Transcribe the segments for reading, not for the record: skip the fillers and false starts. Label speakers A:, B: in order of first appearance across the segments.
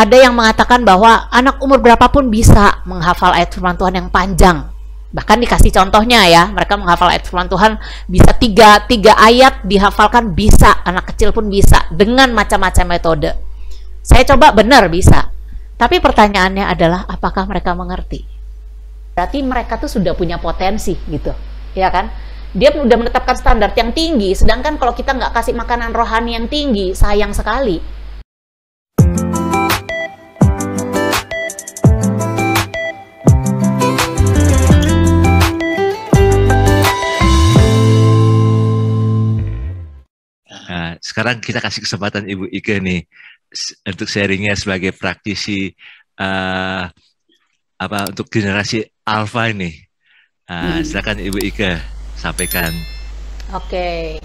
A: ada yang mengatakan bahwa anak umur berapapun bisa menghafal ayat firman Tuhan yang panjang. Bahkan dikasih contohnya ya, mereka menghafal ayat firman Tuhan bisa tiga ayat dihafalkan bisa, anak kecil pun bisa dengan macam-macam metode. Saya coba benar bisa. Tapi pertanyaannya adalah apakah mereka mengerti? Berarti mereka tuh sudah punya potensi gitu, ya kan? Dia udah menetapkan standar yang tinggi, sedangkan kalau kita nggak kasih makanan rohani yang tinggi, sayang sekali.
B: Nah, sekarang kita kasih kesempatan Ibu Ike nih untuk sharingnya sebagai praktisi untuk generasi Alpha ini. Silakan Ibu Ike sampaikan.
A: Oke.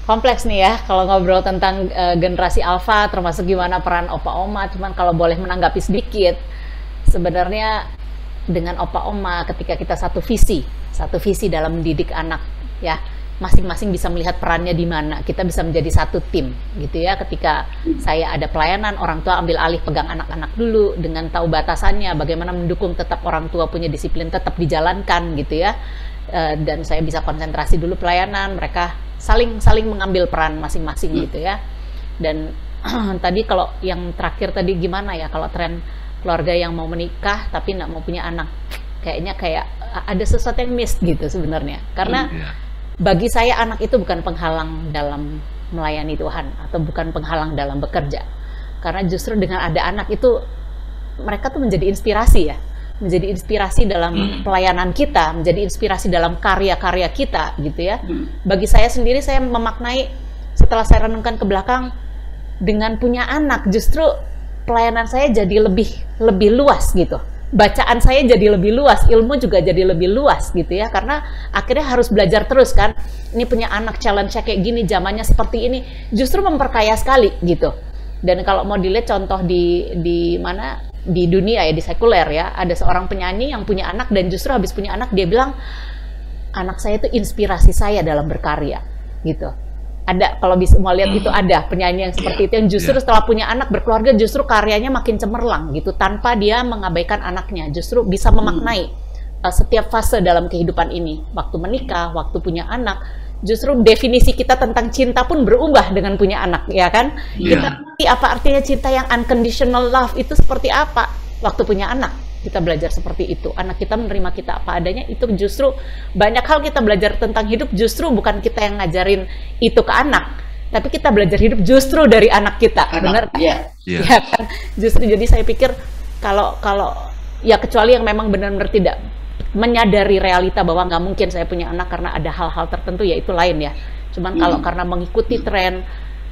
A: Kompleks nih ya kalau ngobrol tentang generasi Alpha, termasuk gimana peran Opa Oma. Cuman kalau boleh menanggapi sedikit, sebenarnya dengan Opa Oma ketika kita satu visi dalam mendidik anak ya, masing-masing bisa melihat perannya di mana, kita bisa menjadi satu tim gitu ya. Ketika saya ada pelayanan, orang tua ambil alih pegang anak-anak dulu dengan tahu batasannya, bagaimana mendukung tetap orang tua punya disiplin tetap dijalankan gitu ya. Dan saya bisa konsentrasi dulu pelayanan, mereka saling mengambil peran masing-masing gitu ya. Dan tadi kalau yang terakhir tadi gimana ya, kalau tren keluarga yang mau menikah tapi nggak mau punya anak, kayaknya kayak ada sesuatu yang miss gitu sebenarnya. Karena bagi saya anak itu bukan penghalang dalam melayani Tuhan atau bukan penghalang dalam bekerja. Karena justru dengan ada anak itu mereka tuh menjadi inspirasi ya. Menjadi inspirasi dalam pelayanan kita, menjadi inspirasi dalam karya-karya kita gitu ya. Bagi saya sendiri, saya memaknai setelah saya renungkan ke belakang, dengan punya anak justru pelayanan saya jadi lebih luas gitu. Bacaan saya jadi lebih luas, ilmu juga jadi lebih luas gitu ya, karena akhirnya harus belajar terus kan. Ini punya anak, challenge-nya kayak gini, zamannya seperti ini, justru memperkaya sekali gitu. Dan kalau mau dilihat contoh di mana di dunia ya, di sekuler ya, ada seorang penyanyi yang punya anak dan justru habis punya anak dia bilang, anak saya itu inspirasi saya dalam berkarya gitu. Ada, kalau bisa mau lihat itu ada penyanyi yang seperti itu yang justru setelah punya anak berkeluarga justru karyanya makin cemerlang gitu, tanpa dia mengabaikan anaknya, justru bisa memaknai setiap fase dalam kehidupan ini, waktu menikah, waktu punya anak. Justru definisi kita tentang cinta pun berubah dengan punya anak ya kan. Kita ngerti apa artinya cinta yang unconditional love itu seperti apa waktu punya anak. Kita belajar seperti itu, anak kita menerima kita apa adanya. Itu justru banyak hal kita belajar tentang hidup, justru bukan kita yang ngajarin itu ke anak, tapi kita belajar hidup justru dari anak kita. Benar kan? Ya kan? Justru jadi saya pikir kalau ya kecuali yang memang benar-benar tidak menyadari realita bahwa nggak mungkin saya punya anak karena ada hal-hal tertentu, ya itu lain ya. Cuman kalau karena mengikuti tren,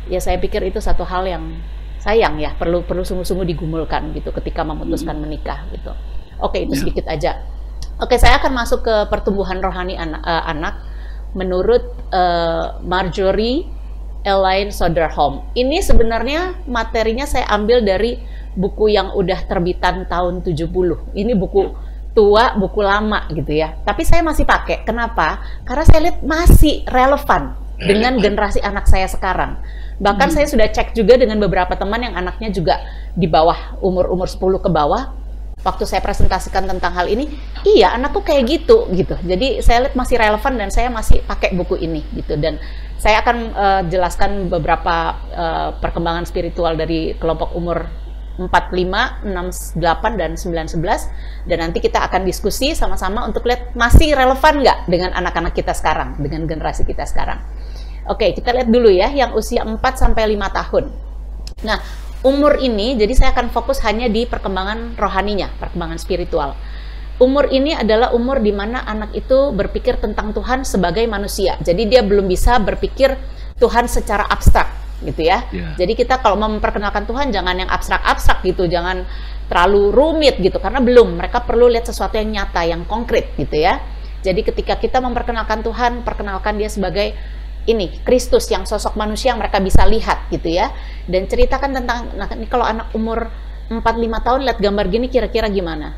A: ya saya pikir itu satu hal yang sayang ya, perlu sungguh-sungguh digumulkan gitu ketika memutuskan menikah gitu. Oke, itu sedikit aja. Oke, saya akan masuk ke pertumbuhan rohani anak menurut Marjorie Elaine Soderholm. Ini sebenarnya materinya saya ambil dari buku yang udah terbitan tahun 70. Ini buku tua, buku lama gitu ya. Tapi saya masih pakai. Kenapa? Karena saya lihat masih relevan dengan generasi anak saya sekarang. Bahkan saya sudah cek juga dengan beberapa teman yang anaknya juga di bawah umur 10 ke bawah. Waktu saya presentasikan tentang hal ini, iya anakku kayak gitu. Jadi saya lihat masih relevan dan saya masih pakai buku ini gitu. Dan saya akan jelaskan beberapa perkembangan spiritual dari kelompok umur 45, 68, dan 9-11. Dan nanti kita akan diskusi sama-sama untuk lihat masih relevan nggak dengan anak-anak kita sekarang, dengan generasi kita sekarang. Oke, kita lihat dulu ya, yang usia 4-5 tahun. Nah, umur ini, jadi saya akan fokus hanya di perkembangan rohaninya, perkembangan spiritual. Umur ini adalah umur di mana anak itu berpikir tentang Tuhan sebagai manusia. Jadi dia belum bisa berpikir Tuhan secara abstrak, gitu ya. Jadi kita kalau memperkenalkan Tuhan, jangan yang abstrak-abstrak gitu, jangan terlalu rumit gitu, karena belum. Mereka perlu lihat sesuatu yang nyata, yang konkret gitu ya. Jadi ketika kita memperkenalkan Tuhan, perkenalkan dia sebagai ini Kristus yang sosok manusia yang mereka bisa lihat gitu ya, dan ceritakan tentang, nah ini kalau anak umur 4-5 tahun lihat gambar gini kira-kira gimana?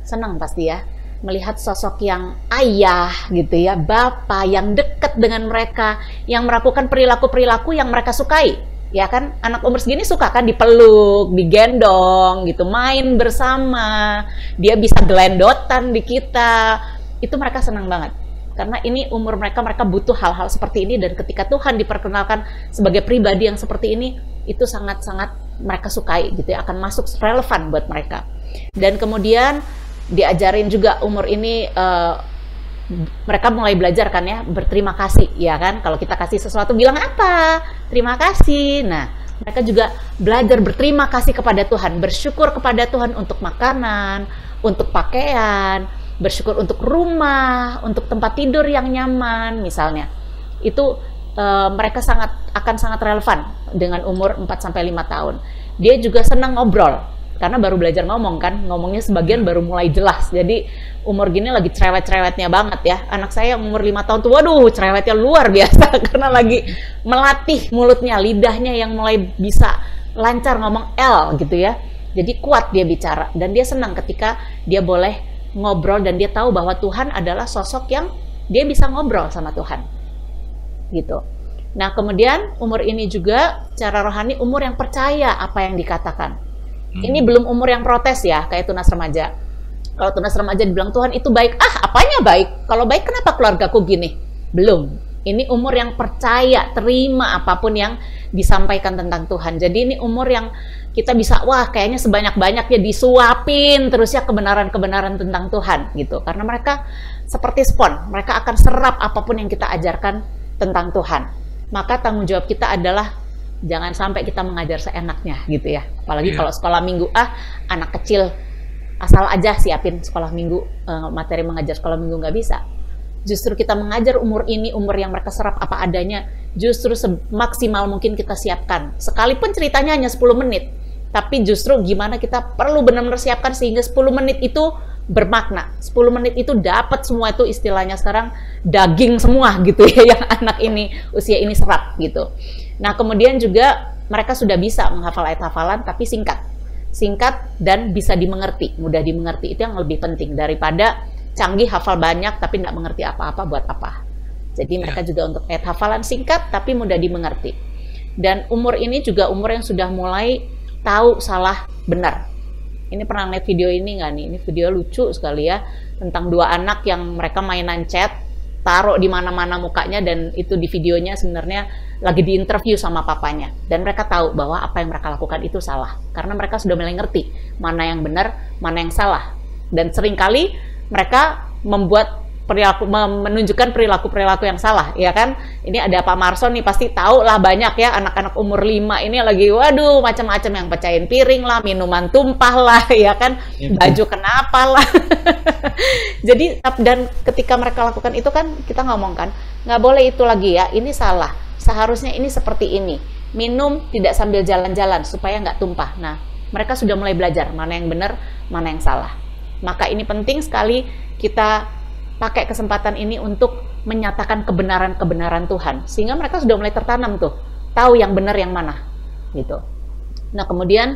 A: Senang pasti ya, melihat sosok yang ayah gitu ya, bapak yang dekat dengan mereka, yang melakukan perilaku-perilaku yang mereka sukai. Ya kan, anak umur segini suka kan dipeluk, digendong gitu, main bersama, dia bisa gelendotan di kita, itu mereka senang banget. Karena ini umur mereka, mereka butuh hal-hal seperti ini, dan ketika Tuhan diperkenalkan sebagai pribadi yang seperti ini, itu sangat-sangat mereka sukai gitu ya, akan masuk relevan buat mereka. Dan kemudian diajarin juga umur ini, mereka mulai belajar kan ya, berterima kasih ya kan, kalau kita kasih sesuatu bilang apa? Terima kasih. Nah, mereka juga belajar berterima kasih kepada Tuhan, bersyukur kepada Tuhan untuk makanan, untuk pakaian, bersyukur untuk rumah, untuk tempat tidur yang nyaman misalnya. Itu mereka akan sangat relevan dengan umur 4-5 tahun. Dia juga senang ngobrol karena baru belajar ngomong kan, ngomongnya sebagian baru mulai jelas. Jadi umur gini lagi cerewet-cerewetnya banget ya. Anak saya umur 5 tahun tuh, waduh cerewetnya luar biasa karena lagi melatih mulutnya, lidahnya yang mulai bisa lancar ngomong L gitu ya. Jadi kuat dia bicara, dan dia senang ketika dia boleh ngobrol dan dia tahu bahwa Tuhan adalah sosok yang dia bisa ngobrol sama Tuhan gitu. Nah, kemudian umur ini juga cara rohani umur yang percaya apa yang dikatakan. Ini belum umur yang protes ya, kayak tunas remaja. Kalau tunas remaja dibilang Tuhan itu baik, apanya baik? Kalau baik kenapa keluargaku gini? Belum. Ini umur yang percaya, terima apapun yang disampaikan tentang Tuhan. Jadi ini umur yang kita bisa, wah kayaknya sebanyak-banyaknya disuapin terus ya kebenaran-kebenaran tentang Tuhan gitu. Karena mereka seperti spon, mereka akan serap apapun yang kita ajarkan tentang Tuhan. Maka tanggung jawab kita adalah jangan sampai kita mengajar seenaknya gitu ya. Apalagi kalau sekolah minggu, anak kecil asal aja siapin sekolah minggu, materi mengajar sekolah minggu nggak bisa. Justru kita mengajar umur ini, umur yang mereka serap apa adanya, justru semaksimal mungkin kita siapkan. Sekalipun ceritanya hanya 10 menit, tapi justru gimana kita perlu benar-benar siapkan sehingga 10 menit itu bermakna. 10 menit itu dapat semua, itu istilahnya sekarang daging semua gitu ya, yang anak ini usia ini serap gitu. Nah, kemudian juga mereka sudah bisa menghafal ayat hafalan, tapi singkat dan bisa dimengerti, mudah dimengerti. Itu yang lebih penting daripada canggih hafal banyak tapi tidak mengerti apa-apa, buat apa. Jadi mereka juga untuk ayat hafalan singkat tapi mudah dimengerti. Dan umur ini juga umur yang sudah mulai tahu salah benar. Ini pernah lihat video ini nggak nih? Ini video lucu sekali ya, tentang dua anak yang mereka mainan chat, taruh di mana-mana mukanya, dan itu di videonya sebenarnya lagi diinterview sama papanya, dan mereka tahu bahwa apa yang mereka lakukan itu salah karena mereka sudah mulai ngerti mana yang benar, mana yang salah, dan seringkali mereka menunjukkan perilaku yang salah, ya kan? Ini ada Pak Marson nih, pasti tahu lah banyak ya anak-anak umur 5 ini lagi waduh macam-macam, yang pecahin piring lah, minuman tumpah lah, ya kan? Baju kenapa lah. Jadi, dan ketika mereka lakukan itu kan kita ngomong kan, nggak boleh itu lagi ya, ini salah. Seharusnya ini seperti ini. Minum tidak sambil jalan-jalan supaya nggak tumpah. Nah, mereka sudah mulai belajar mana yang benar, mana yang salah. Maka ini penting sekali kita pakai kesempatan ini untuk menyatakan kebenaran-kebenaran Tuhan. Sehingga mereka sudah mulai tertanam tuh, tahu yang benar yang mana. Gitu. Nah, kemudian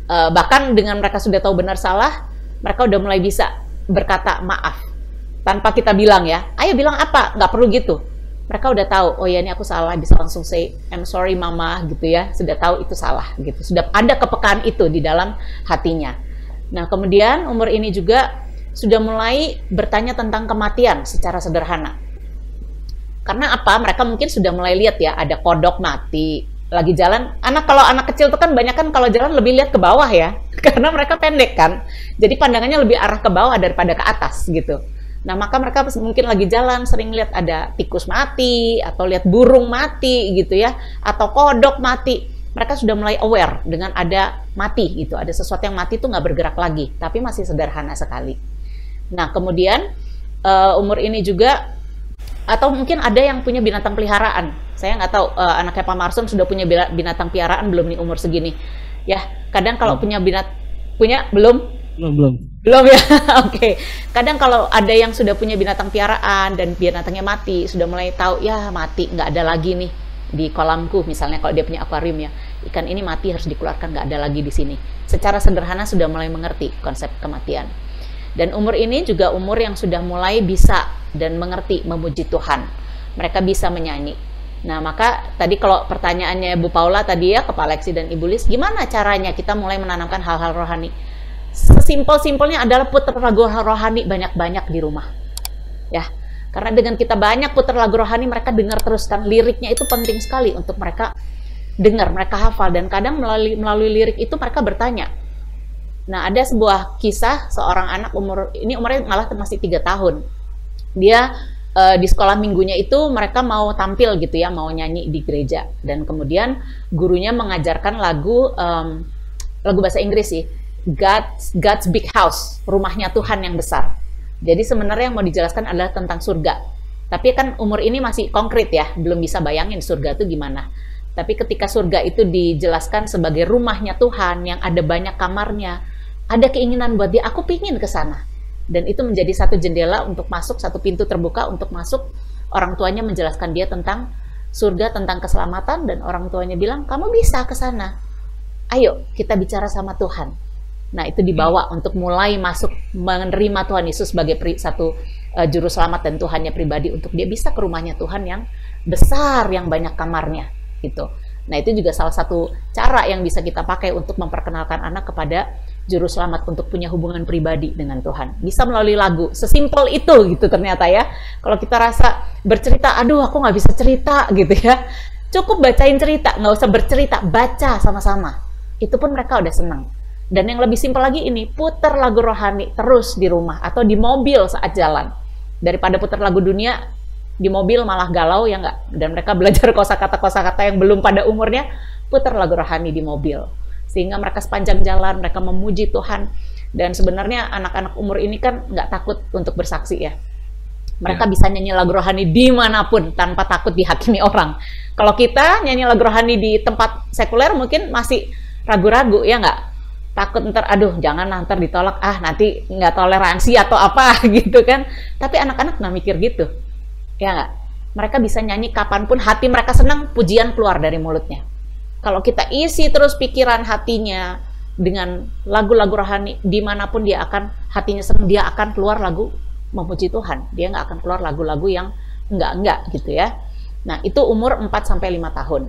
A: bahkan dengan mereka sudah tahu benar salah, mereka udah mulai bisa berkata maaf. Tanpa kita bilang ya, ayo bilang apa, nggak perlu gitu. Mereka udah tahu, oh ya ini aku salah, bisa langsung say, I'm sorry mama gitu ya, sudah tahu itu salah gitu, sudah ada kepekaan itu di dalam hatinya. Nah, kemudian umur ini juga sudah mulai bertanya tentang kematian secara sederhana. Karena apa? Mereka mungkin sudah mulai lihat ya, ada kodok mati, lagi jalan. Kalau anak kecil itu kan banyak kan kalau jalan lebih lihat ke bawah ya, karena mereka pendek kan, jadi pandangannya lebih arah ke bawah daripada ke atas gitu. Nah, maka mereka mungkin lagi jalan sering lihat ada tikus mati, atau lihat burung mati gitu ya, atau kodok mati. Mereka sudah mulai aware dengan ada mati gitu, ada sesuatu yang mati itu nggak bergerak lagi, tapi masih sederhana sekali. Nah, kemudian umur ini juga, atau mungkin ada yang punya binatang peliharaan. Saya nggak tahu anaknya Pak Marson sudah punya binatang peliharaan belum nih umur segini. Ya, kadang kalau punya belum ya. Oke. Kadang kalau ada yang sudah punya binatang piaraan dan binatangnya mati, sudah mulai tahu ya mati, nggak ada lagi nih di kolamku misalnya, kalau dia punya akuarium ya, ikan ini mati harus dikeluarkan, nggak ada lagi di sini. Secara sederhana sudah mulai mengerti konsep kematian. Dan umur ini juga umur yang sudah mulai bisa dan mengerti memuji Tuhan. Mereka bisa menyanyi. Nah, maka tadi kalau pertanyaannya Bu Paula tadi ya, ke Pak Lexi dan Ibu Lis, gimana caranya kita mulai menanamkan hal-hal rohani? Sesimpel-simpelnya adalah putar lagu rohani banyak-banyak di rumah. Ya, karena dengan kita banyak putar lagu rohani, mereka dengar terus kan. Liriknya itu penting sekali untuk mereka dengar, mereka hafal. Dan kadang melalui lirik itu mereka bertanya. Nah, ada sebuah kisah seorang anak umurnya malah masih 3 tahun. Dia di sekolah minggunya itu mereka mau tampil gitu ya, mau nyanyi di gereja, dan kemudian gurunya mengajarkan lagu bahasa Inggris sih, God's Big House, rumahnya Tuhan yang besar. Jadi sebenarnya yang mau dijelaskan adalah tentang surga. Tapi kan umur ini masih konkret ya, belum bisa bayangin surga itu gimana. Tapi ketika surga itu dijelaskan sebagai rumahnya Tuhan yang ada banyak kamarnya, ada keinginan buat dia, aku pingin ke sana. Dan itu menjadi satu jendela untuk masuk, satu pintu terbuka untuk masuk. Orang tuanya menjelaskan dia tentang surga, tentang keselamatan, dan orang tuanya bilang, kamu bisa ke sana. Ayo, kita bicara sama Tuhan. Nah, itu dibawa untuk mulai masuk menerima Tuhan Yesus sebagai satu juru selamat dan Tuhannya pribadi, untuk dia bisa ke rumahnya Tuhan yang besar, yang banyak kamarnya gitu. Nah, itu juga salah satu cara yang bisa kita pakai untuk memperkenalkan anak kepada juru selamat, untuk punya hubungan pribadi dengan Tuhan. Bisa melalui lagu, sesimpel itu gitu ternyata ya. Kalau kita rasa bercerita, aduh aku nggak bisa cerita gitu ya, cukup bacain cerita, nggak usah bercerita, baca sama-sama. Itu pun mereka udah senang. Dan yang lebih simpel lagi ini, putar lagu rohani terus di rumah atau di mobil saat jalan. Daripada putar lagu dunia, di mobil malah galau ya nggak? Dan mereka belajar kosakata yang belum pada umurnya, putar lagu rohani di mobil. Sehingga mereka sepanjang jalan, mereka memuji Tuhan. Dan sebenarnya anak-anak umur ini kan nggak takut untuk bersaksi ya. Mereka bisa nyanyi lagu rohani dimanapun, tanpa takut dihakimi orang. Kalau kita nyanyi lagu rohani di tempat sekuler mungkin masih ragu-ragu ya nggak? Takut ntar, aduh jangan ntar ditolak, nanti nggak toleransi atau apa gitu kan. Tapi anak-anak nggak mikir gitu. Ya nggak? Mereka bisa nyanyi kapanpun, hati mereka senang, pujian keluar dari mulutnya. Kalau kita isi terus pikiran hatinya dengan lagu-lagu rohani, dimanapun dia akan, hatinya senang, dia akan keluar lagu memuji Tuhan. Dia nggak akan keluar lagu-lagu yang enggak gitu ya. Nah, itu umur 4-5 tahun.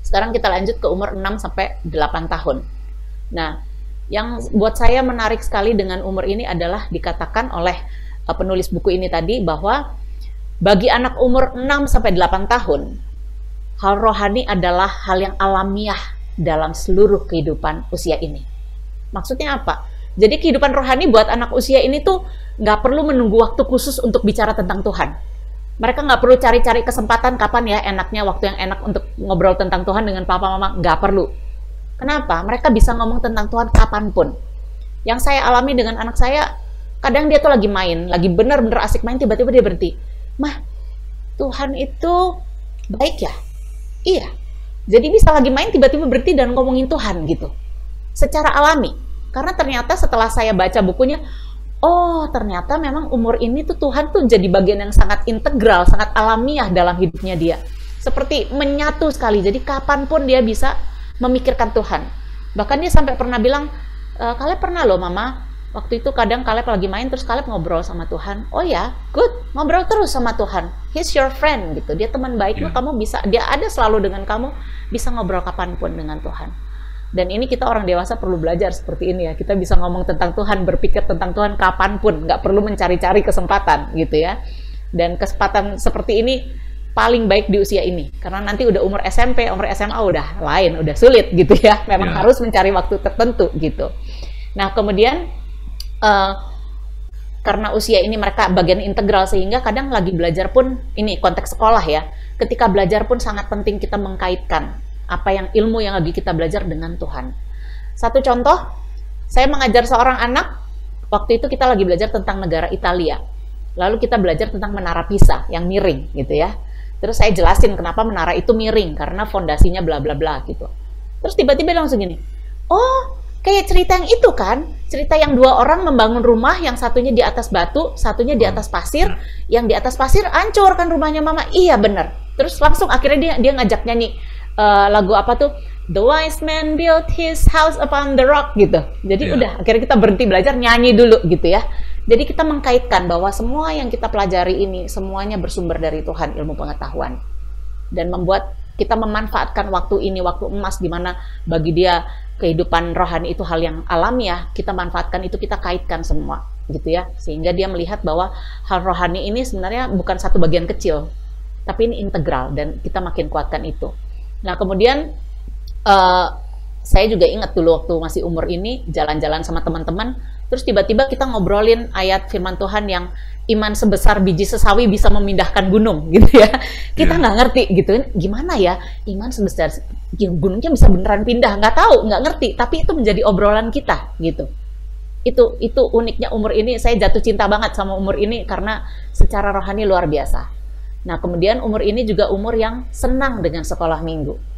A: Sekarang kita lanjut ke umur 6-8 tahun. Nah, yang buat saya menarik sekali dengan umur ini adalah dikatakan oleh penulis buku ini tadi, bahwa bagi anak umur 6-8 tahun, hal rohani adalah hal yang alamiah dalam seluruh kehidupan usia ini. Maksudnya apa? Jadi kehidupan rohani buat anak usia ini tuh nggak perlu menunggu waktu khusus untuk bicara tentang Tuhan. Mereka nggak perlu cari-cari kesempatan kapan ya enaknya, waktu yang enak untuk ngobrol tentang Tuhan dengan papa mama. Nggak perlu. Kenapa? Mereka bisa ngomong tentang Tuhan kapanpun. Yang saya alami dengan anak saya, kadang dia tuh lagi main, lagi bener-bener asik main, tiba-tiba dia berhenti. Mah, Tuhan itu baik ya? Iya, jadi bisa lagi main tiba-tiba berhenti dan ngomongin Tuhan gitu, secara alami. Karena ternyata setelah saya baca bukunya, oh ternyata memang umur ini tuh Tuhan tuh jadi bagian yang sangat integral, sangat alamiah dalam hidupnya dia. Seperti menyatu sekali, jadi kapanpun dia bisa memikirkan Tuhan. Bahkan dia sampai pernah bilang, Kaleb pernah loh mama, waktu itu kadang Kaleb lagi main terus Kaleb ngobrol sama Tuhan. Oh ya, good, ngobrol terus sama Tuhan. He's your friend gitu. Dia teman baikmu, kamu bisa, dia ada selalu dengan kamu, bisa ngobrol kapanpun dengan Tuhan. Dan ini kita orang dewasa perlu belajar seperti ini ya. Kita bisa ngomong tentang Tuhan, berpikir tentang Tuhan kapanpun, nggak perlu mencari-cari kesempatan gitu ya. Dan kesempatan seperti ini paling baik di usia ini, karena nanti udah umur SMP, umur SMA udah lain, udah sulit gitu ya. Memang harus mencari waktu tertentu gitu. Nah kemudian karena usia ini mereka bagian integral, sehingga kadang lagi belajar pun, ini konteks sekolah ya, ketika belajar pun sangat penting kita mengkaitkan apa yang ilmu yang lagi kita belajar dengan Tuhan. Satu contoh, saya mengajar seorang anak, waktu itu kita lagi belajar tentang negara Italia, lalu kita belajar tentang menara Pisa yang miring gitu ya. Terus saya jelasin kenapa menara itu miring, karena fondasinya bla bla bla gitu. Terus tiba-tiba langsung gini, oh kayak cerita yang itu kan, cerita yang 2 orang membangun rumah, yang satunya di atas batu, satunya di atas pasir, yang di atas pasir hancur kan rumahnya mama. Iya bener. Terus langsung akhirnya dia ngajak nyanyi lagu apa tuh, The Wise Man Built His House Upon the Rock gitu. Jadi udah akhirnya kita berhenti belajar, nyanyi dulu gitu ya. Jadi kita mengkaitkan bahwa semua yang kita pelajari ini semuanya bersumber dari Tuhan, ilmu pengetahuan. dan membuat kita memanfaatkan waktu ini, waktu emas di mana bagi dia kehidupan rohani itu hal yang alamiah, kita manfaatkan itu, kita kaitkan semua gitu ya, sehingga dia melihat bahwa hal rohani ini sebenarnya bukan satu bagian kecil, tapi ini integral, dan kita makin kuatkan itu. Nah kemudian saya juga ingat dulu waktu masih umur ini jalan-jalan sama teman-teman, terus tiba-tiba kita ngobrolin ayat firman Tuhan yang iman sebesar biji sesawi bisa memindahkan gunung gitu ya. Kita nggak ngerti gitu, gimana ya iman sebesar gunungnya bisa beneran pindah, nggak tahu, nggak ngerti, tapi itu menjadi obrolan kita gitu. Itu uniknya umur ini, saya jatuh cinta banget sama umur ini karena secara rohani luar biasa. Nah kemudian umur ini juga umur yang senang dengan sekolah minggu.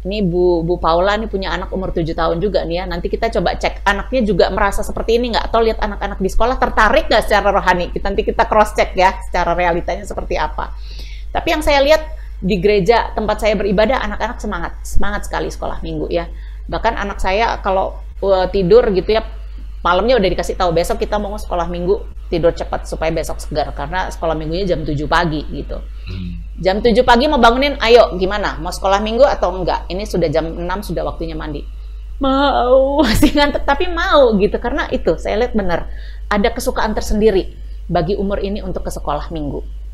A: Ini Bu Paula nih punya anak umur 7 tahun juga nih ya. Nanti kita coba cek anaknya juga merasa seperti ini nggak? Atau lihat anak-anak di sekolah tertarik nggak secara rohani? Nanti kita cross check ya secara realitanya seperti apa. Tapi yang saya lihat di gereja tempat saya beribadah, anak-anak semangat sekali sekolah minggu ya. Bahkan anak saya kalau tidur gitu ya, malamnya udah dikasih tahu besok kita mau sekolah minggu, tidur cepat supaya besok segar, karena sekolah minggunya jam 7 pagi gitu. Jam 7 pagi mau bangunin, ayo gimana? Mau sekolah minggu atau enggak? Ini sudah jam 6, sudah waktunya mandi. Mau, masih ngantuk tapi mau gitu, karena itu saya lihat benar ada kesukaan tersendiri bagi umur ini untuk ke sekolah minggu.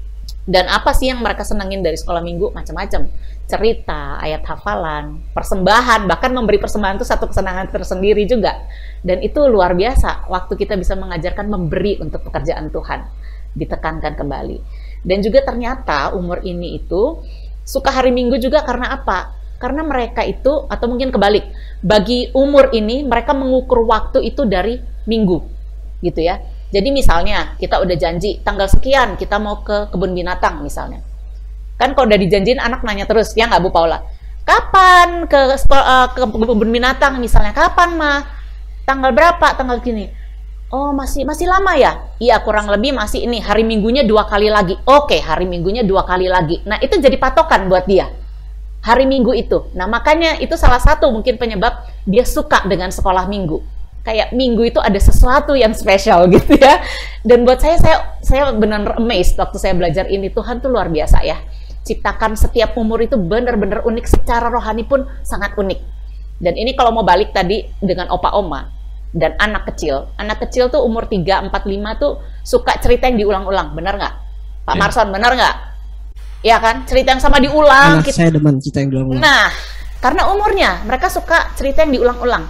A: Dan apa sih yang mereka senangin dari sekolah minggu? Macam-macam. Cerita, ayat hafalan, persembahan, bahkan memberi persembahan itu satu kesenangan tersendiri juga. Dan itu luar biasa, waktu kita bisa mengajarkan memberi untuk pekerjaan Tuhan, ditekankan kembali. Dan juga ternyata umur ini itu suka hari Minggu juga karena apa? Karena mereka itu, atau mungkin kebalik, bagi umur ini mereka mengukur waktu itu dari minggu, gitu ya. Jadi misalnya kita udah janji tanggal sekian kita mau ke kebun binatang misalnya. Kan kalau udah dijanjiin anak nanya terus, ya nggak Bu Paula? Kapan ke kebun binatang misalnya? Kapan mah? Tanggal berapa? Tanggal gini. Oh masih lama ya? Iya kurang lebih masih ini, hari Minggunya 2 kali lagi. Oke, hari Minggunya 2 kali lagi. Nah itu jadi patokan buat dia, hari Minggu itu. Nah makanya itu salah satu mungkin penyebab dia suka dengan sekolah Minggu. Kayak Minggu itu ada sesuatu yang spesial gitu ya. Dan buat saya benar amazed waktu saya belajar ini, Tuhan tuh luar biasa ya. Ciptakan setiap umur itu benar-benar unik, secara rohani pun sangat unik. Dan ini kalau mau balik tadi dengan opa oma dan anak kecil tuh umur 3, 4, 5 tuh suka cerita yang diulang-ulang, bener nggak? Pak Marson, bener nggak? Ya kan, cerita yang sama diulang.
C: Saya demen cerita yang diulang-ulang.
A: Nah, karena umurnya, mereka suka cerita yang diulang-ulang.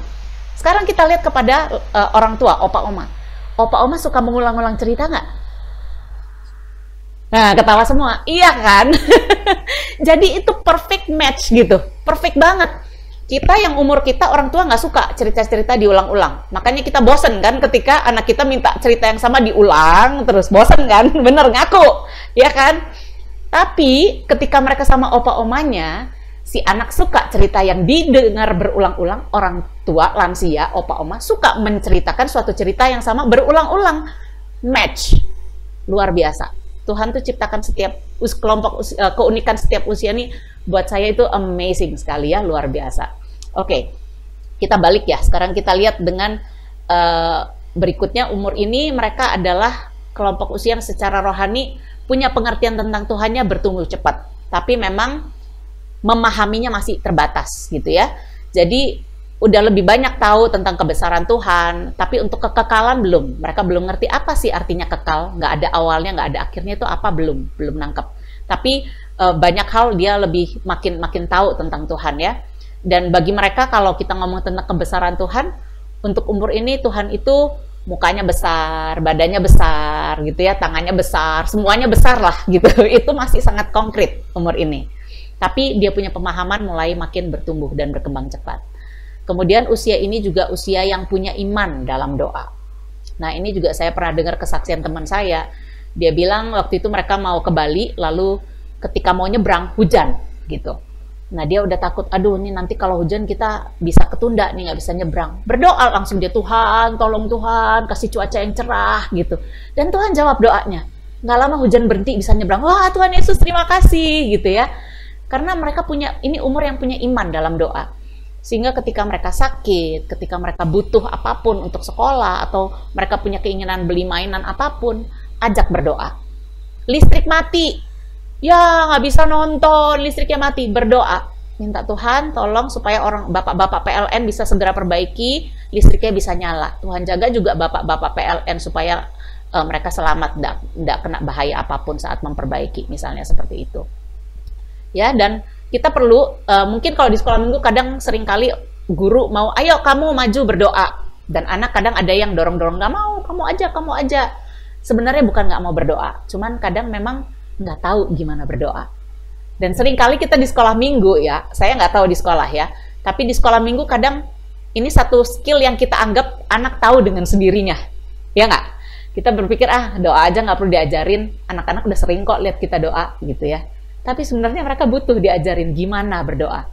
A: Sekarang kita lihat kepada orang tua, opa oma. Opa oma suka mengulang-ulang cerita nggak? Nah, ketawa semua. Iya kan? Jadi itu perfect match gitu, perfect banget. Kita yang umur kita, orang tua nggak suka cerita-cerita diulang-ulang. Makanya kita bosen kan ketika anak kita minta cerita yang sama diulang, terus bosen kan? Bener, ngaku, ya kan? Tapi ketika mereka sama opa omanya, si anak suka cerita yang didengar berulang-ulang. Orang tua, lansia, opa oma suka menceritakan suatu cerita yang sama berulang-ulang. Match. Luar biasa. Tuhan tuh ciptakan setiap kelompok keunikan setiap usia nih, buat saya itu amazing sekali ya, luar biasa. Oke, kita balik ya. Sekarang kita lihat dengan berikutnya, umur ini mereka adalah kelompok usia yang secara rohani punya pengertian tentang Tuhannya bertumbuh cepat, tapi memang memahaminya masih terbatas gitu ya. Jadi udah lebih banyak tahu tentang kebesaran Tuhan, tapi untuk kekekalan belum. Mereka belum ngerti apa sih artinya kekal, nggak ada awalnya, nggak ada akhirnya, itu apa, belum nangkep. Tapi banyak hal dia lebih makin tahu tentang Tuhan ya. Dan bagi mereka kalau kita ngomong tentang kebesaran Tuhan, untuk umur ini Tuhan itu mukanya besar, badannya besar gitu ya, tangannya besar, semuanya besar lah gitu. Itu masih sangat konkret umur ini. Tapi dia punya pemahaman mulai makin bertumbuh dan berkembang cepat. Kemudian usia ini juga usia yang punya iman dalam doa. Nah ini juga saya pernah dengar kesaksian teman saya. Dia bilang waktu itu mereka mau ke Bali, lalu ketika mau nyebrang hujan gitu. Nah dia udah takut, aduh ini nanti kalau hujan kita bisa ketunda nih, nggak bisa nyebrang. Berdoa langsung dia, Tuhan tolong Tuhan kasih cuaca yang cerah gitu. Dan Tuhan jawab doanya. Nggak lama hujan berhenti, bisa nyebrang. Wah Tuhan Yesus terima kasih gitu ya. Karena mereka punya, ini umur yang punya iman dalam doa. Sehingga ketika mereka sakit, ketika mereka butuh apapun untuk sekolah, atau mereka punya keinginan beli mainan apapun, ajak berdoa. Listrik mati, Ya, nggak bisa nonton, listriknya mati. Berdoa. Minta Tuhan tolong supaya orang bapak-bapak PLN bisa segera perbaiki, listriknya bisa nyala. Tuhan jaga juga bapak-bapak PLN supaya mereka selamat, tidak kena bahaya apapun saat memperbaiki, misalnya seperti itu. Ya, dan kita perlu, mungkin kalau di sekolah minggu kadang seringkali guru mau, ayo kamu maju berdoa. Dan anak kadang ada yang dorong-dorong, nggak mau, kamu aja. Sebenarnya bukan nggak mau berdoa, cuman kadang memang nggak tahu gimana berdoa. Dan sering kali kita di sekolah minggu ya, saya nggak tahu di sekolah ya, tapi di sekolah minggu kadang ini satu skill yang kita anggap anak tahu dengan sendirinya, ya nggak? Kita berpikir, doa aja nggak perlu diajarin, anak-anak udah sering kok lihat kita doa, gitu ya. Tapi sebenarnya mereka butuh diajarin gimana berdoa.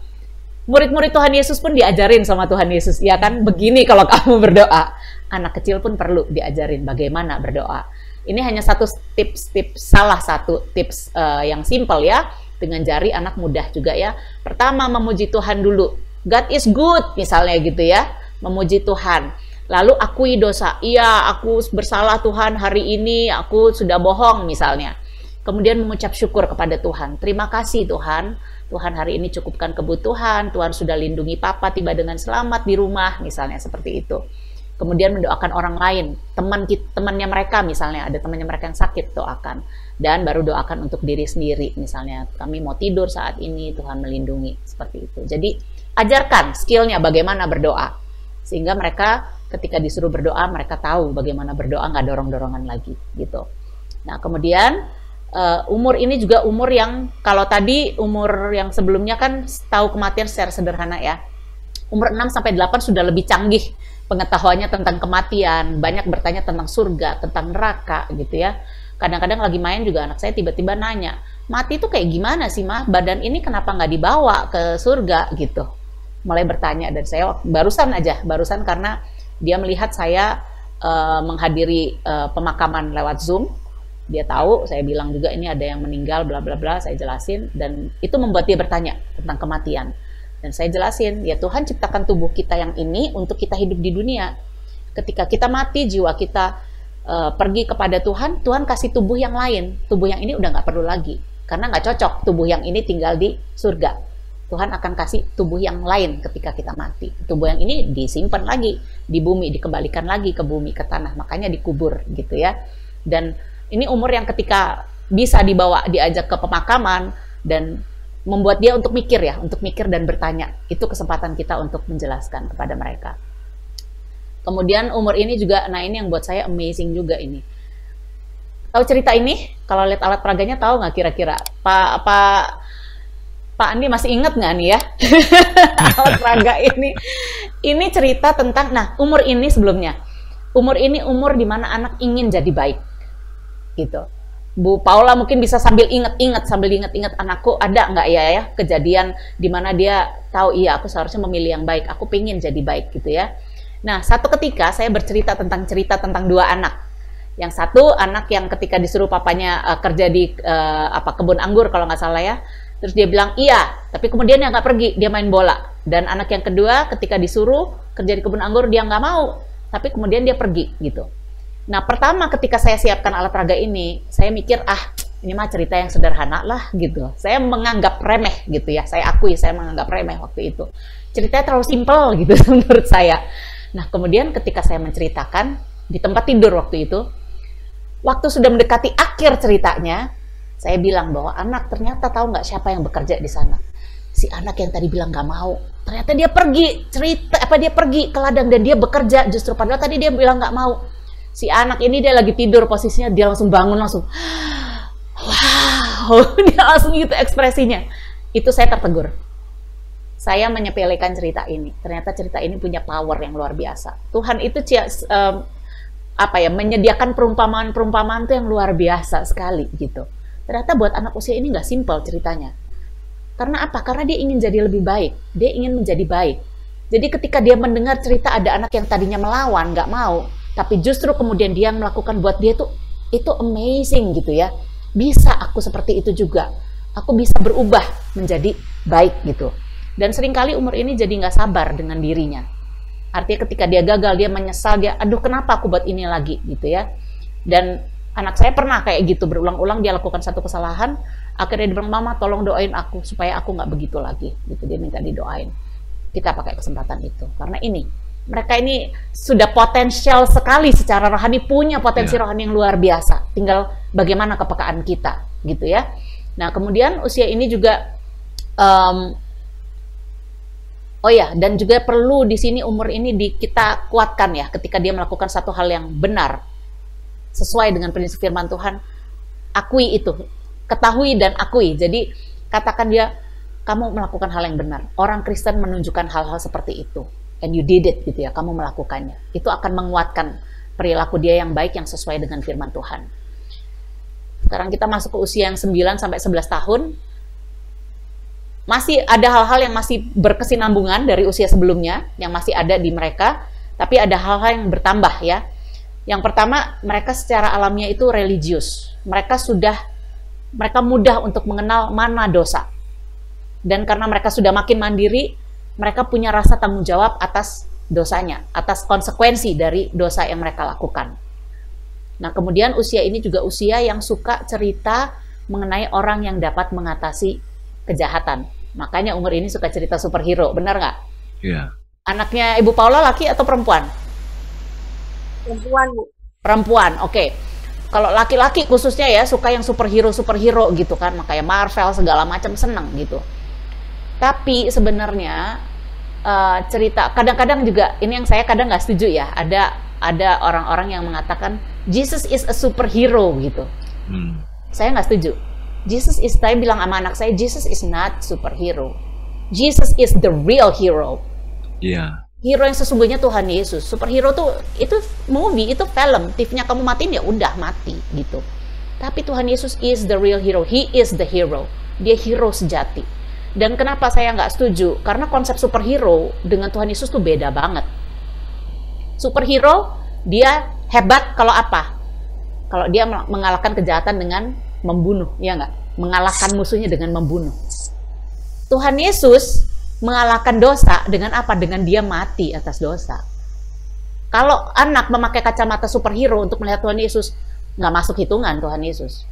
A: Murid-murid Tuhan Yesus pun diajarin sama Tuhan Yesus, ya kan? Begini kalau kamu berdoa. Anak kecil pun perlu diajarin bagaimana berdoa. Ini hanya salah satu tips yang simple ya, dengan jari anak mudah juga ya. Pertama, memuji Tuhan dulu. God is good, misalnya gitu ya. Memuji Tuhan. Lalu akui dosa. Iya, aku bersalah Tuhan hari ini, aku sudah bohong misalnya. Kemudian mengucap syukur kepada Tuhan. Terima kasih Tuhan. Tuhan hari ini cukupkan kebutuhan. Tuhan sudah lindungi papa tiba dengan selamat di rumah, misalnya seperti itu. Kemudian mendoakan orang lain, temannya mereka misalnya, ada temannya mereka yang sakit, doakan. Dan baru doakan untuk diri sendiri, misalnya kami mau tidur saat ini, Tuhan melindungi, seperti itu. Jadi ajarkan skillnya bagaimana berdoa, sehingga mereka ketika disuruh berdoa, mereka tahu bagaimana berdoa, nggak dorong-dorongan lagi gitu. Nah kemudian umur ini juga umur yang, kalau tadi umur yang sebelumnya kan tahu kematian secara sederhana ya, umur 6-8 sudah lebih canggih pengetahuannya tentang kematian, banyak bertanya tentang surga, tentang neraka gitu ya. Kadang-kadang lagi main juga anak saya tiba-tiba nanya, mati itu kayak gimana sih mah? Badan ini kenapa nggak dibawa ke surga gitu? Mulai bertanya, dan saya barusan karena dia melihat saya menghadiri pemakaman lewat Zoom. Dia tahu, saya bilang juga ini ada yang meninggal, bla bla bla, saya jelasin, dan itu membuat dia bertanya tentang kematian. Dan saya jelasin, ya Tuhan ciptakan tubuh kita yang ini untuk kita hidup di dunia. Ketika kita mati, jiwa kita pergi kepada Tuhan, Tuhan kasih tubuh yang lain. Tubuh yang ini udah nggak perlu lagi, karena nggak cocok tubuh yang ini tinggal di surga. Tuhan akan kasih tubuh yang lain ketika kita mati. Tubuh yang ini disimpan lagi di bumi, dikembalikan lagi ke bumi, ke tanah, makanya dikubur gitu ya. Dan ini umur yang ketika bisa diajak ke pemakaman, dan membuat dia untuk mikir dan bertanya. Itu kesempatan kita untuk menjelaskan kepada mereka. Kemudian umur ini juga, nah ini yang buat saya amazing juga ini. Tahu cerita ini? Kalau lihat alat peraganya tahu nggak kira-kira? Pak Andi masih ingat nggak nih ya? Alat peraga ini. Ini cerita tentang, nah umur ini sebelumnya. Umur ini umur dimana anak ingin jadi baik. Gitu. Bu Paula mungkin bisa sambil ingat-ingat anakku ada nggak ya kejadian di mana dia tahu iya aku seharusnya memilih yang baik, aku pengen jadi baik gitu ya. Nah satu ketika saya bercerita tentang dua anak. Yang satu anak yang ketika disuruh papanya kerja di kebun anggur kalau nggak salah ya, terus dia bilang iya, tapi kemudian dia nggak pergi, dia main bola. Dan anak yang kedua ketika disuruh kerja di kebun anggur dia nggak mau, tapi kemudian dia pergi gitu. Nah, pertama ketika saya siapkan alat peraga ini, saya mikir, ini mah cerita yang sederhana lah gitu. Saya menganggap remeh gitu ya. Saya akui saya menganggap remeh waktu itu. Ceritanya terlalu simpel gitu menurut saya. Nah, kemudian ketika saya menceritakan di tempat tidur waktu itu, waktu sudah mendekati akhir ceritanya, saya bilang bahwa anak ternyata tahu nggak siapa yang bekerja di sana. Si anak yang tadi bilang nggak mau, ternyata dia pergi dia pergi ke ladang dan dia bekerja justru padahal tadi dia bilang nggak mau. Si anak ini dia lagi tidur posisinya, dia langsung bangun langsung, wow, dia langsung gitu ekspresinya. Itu saya tertegur. Saya menyepelekan cerita ini. Ternyata cerita ini punya power yang luar biasa. Tuhan itu menyediakan perumpamaan itu yang luar biasa sekali gitu. Ternyata buat anak usia ini nggak simpel ceritanya. Karena apa? Karena dia ingin jadi lebih baik. Dia ingin menjadi baik. Jadi ketika dia mendengar cerita ada anak yang tadinya melawan, nggak mau, tapi justru kemudian dia melakukan, buat dia itu amazing gitu ya. Bisa aku seperti itu juga. Aku bisa berubah menjadi baik gitu. Dan seringkali umur ini jadi nggak sabar dengan dirinya. Artinya ketika dia gagal, dia menyesal, aduh kenapa aku buat ini lagi gitu ya. Dan anak saya pernah kayak gitu, berulang-ulang dia lakukan satu kesalahan, Akhirnya dia bilang, mama tolong doain aku supaya aku nggak begitu lagi gitu. Dia minta didoain. Kita pakai kesempatan itu karena ini mereka ini sudah potensial sekali secara rohani, punya potensi rohani yang luar biasa, tinggal bagaimana kepekaan kita gitu ya. Nah kemudian usia ini juga oh ya, dan juga perlu di sini umur ini kita kuatkan ya, ketika dia melakukan satu hal yang benar sesuai dengan prinsip firman Tuhan, akui itu, ketahui dan akui. Jadi katakan dia, kamu melakukan hal yang benar. Orang Kristen menunjukkan hal-hal seperti itu, and you did it gitu ya, kamu melakukannya. Itu akan menguatkan perilaku dia yang baik yang sesuai dengan firman Tuhan. Sekarang kita masuk ke usia yang 9 sampai 11 tahun. Masih ada hal-hal yang masih berkesinambungan dari usia sebelumnya, yang masih ada di mereka, tapi ada hal-hal yang bertambah ya. Yang pertama, mereka secara alamiah itu religius. Mereka mudah untuk mengenal mana dosa. Dan karena mereka sudah makin mandiri, mereka punya rasa tanggung jawab atas dosanya, atas konsekuensi dari dosa yang mereka lakukan. Nah, kemudian usia ini juga usia yang suka cerita mengenai orang yang dapat mengatasi kejahatan. Makanya umur ini suka cerita superhero, benar nggak?
B: Iya.
A: Anaknya Ibu Paula laki atau perempuan?
C: Perempuan, Bu.
A: Perempuan, oke. Kalau laki-laki khususnya ya suka yang superhero gitu kan, makanya Marvel segala macam seneng gitu. Tapi sebenarnya cerita kadang-kadang juga ini yang saya kadang nggak setuju ya. Ada orang-orang yang mengatakan Jesus is a superhero gitu. Saya nggak setuju. Saya bilang sama anak saya, Jesus is not superhero. Jesus is the real hero.
B: Iya.
A: Hero yang sesungguhnya Tuhan Yesus. Superhero tuh itu movie, itu film. TV-nya kamu matiin ya udah mati gitu. Tapi Tuhan Yesus is the real hero. He is the hero. Dia hero sejati. Dan kenapa saya nggak setuju? Karena konsep superhero dengan Tuhan Yesus tuh beda banget. Superhero dia hebat kalau apa? Kalau dia mengalahkan kejahatan dengan membunuh, ya nggak? Mengalahkan musuhnya dengan membunuh. Tuhan Yesus mengalahkan dosa dengan apa? Dengan dia mati atas dosa. Kalau anak memakai kacamata superhero untuk melihat Tuhan Yesus, nggak masuk hitungan Tuhan Yesus.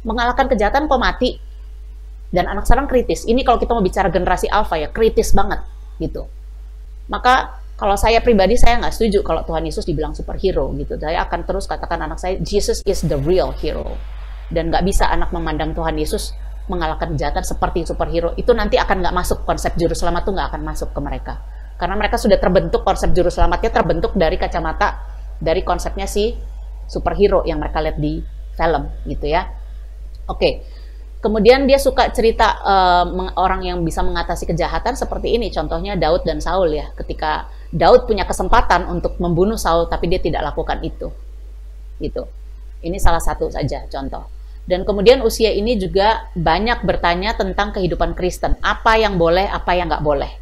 A: Mengalahkan kejahatan kok mati. Dan anak sekarang kritis. Ini kalau kita mau bicara generasi alfa ya, kritis banget gitu. Maka kalau saya pribadi, saya nggak setuju kalau Tuhan Yesus dibilang superhero gitu. Saya akan terus katakan anak saya, Jesus is the real hero. Dan nggak bisa anak memandang Tuhan Yesus mengalahkan kejahatan seperti superhero. Itu nanti akan nggak masuk, konsep juru selamat tuh nggak akan masuk ke mereka. Karena mereka sudah terbentuk, konsep juru selamatnya terbentuk dari kacamata, dari konsepnya si superhero yang mereka lihat di film gitu ya. Oke. Kemudian dia suka cerita orang yang bisa mengatasi kejahatan seperti ini. Contohnya Daud dan Saul ya. Ketika Daud punya kesempatan untuk membunuh Saul, tapi dia tidak lakukan itu. Gitu. Ini salah satu saja contoh. Dan kemudian usia ini juga banyak bertanya tentang kehidupan Kristen. Apa yang boleh, apa yang nggak boleh.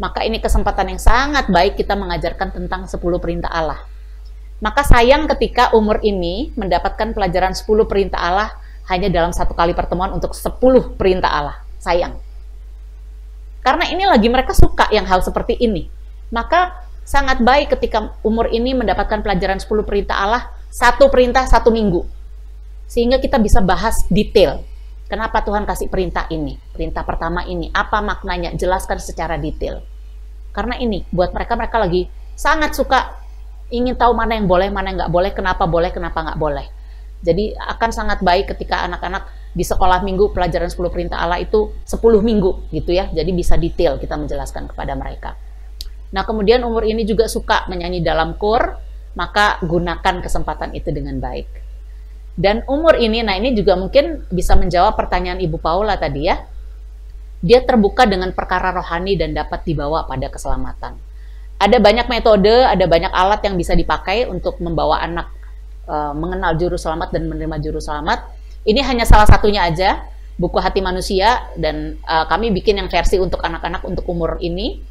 A: Maka ini kesempatan yang sangat baik kita mengajarkan tentang 10 perintah Allah. Maka sayang ketika umur ini mendapatkan pelajaran 10 perintah Allah hanya dalam satu kali pertemuan untuk 10 perintah Allah. Sayang. Karena ini lagi mereka suka yang hal seperti ini. Maka sangat baik ketika umur ini mendapatkan pelajaran 10 perintah Allah, satu perintah 1 minggu. Sehingga kita bisa bahas detail. Kenapa Tuhan kasih perintah ini? Perintah pertama ini, apa maknanya? Jelaskan secara detail. Karena ini, buat mereka lagi sangat suka ingin tahu mana yang boleh, mana yang nggak boleh, kenapa nggak boleh. Jadi akan sangat baik ketika anak-anak di sekolah minggu pelajaran 10 perintah Allah itu 10 minggu gitu ya. Jadi bisa detail kita menjelaskan kepada mereka. Nah kemudian umur ini juga suka menyanyi dalam kor, maka gunakan kesempatan itu dengan baik. Dan umur ini, nah ini juga mungkin bisa menjawab pertanyaan Ibu Paula tadi ya. Dia terbuka dengan perkara rohani dan dapat dibawa pada keselamatan. Ada banyak metode, ada banyak alat yang bisa dipakai untuk membawa anak mengenal juru selamat dan menerima juru selamat. Ini hanya salah satunya aja, buku Hati Manusia, dan kami bikin yang versi untuk anak-anak untuk umur ini.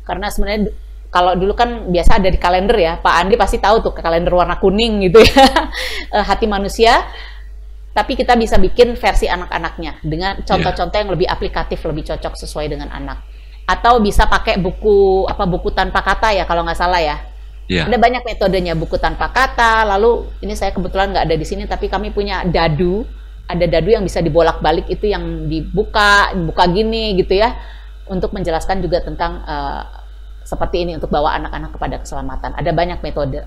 A: Karena sebenarnya kalau dulu kan biasa ada di kalender ya, Pak Andi pasti tahu tuh kalender warna kuning gitu ya, Hati Manusia. Tapi kita bisa bikin versi anak-anaknya dengan contoh-contoh yang lebih aplikatif, lebih cocok sesuai dengan anak. Atau bisa pakai buku tanpa kata ya kalau nggak salah ya. Ada banyak metodenya, buku tanpa kata. Lalu ini saya kebetulan nggak ada di sini, tapi kami punya dadu ada dadu yang bisa dibolak-balik, itu yang dibuka gini gitu ya, untuk menjelaskan juga tentang seperti ini untuk bawa anak-anak kepada keselamatan. Ada banyak metode.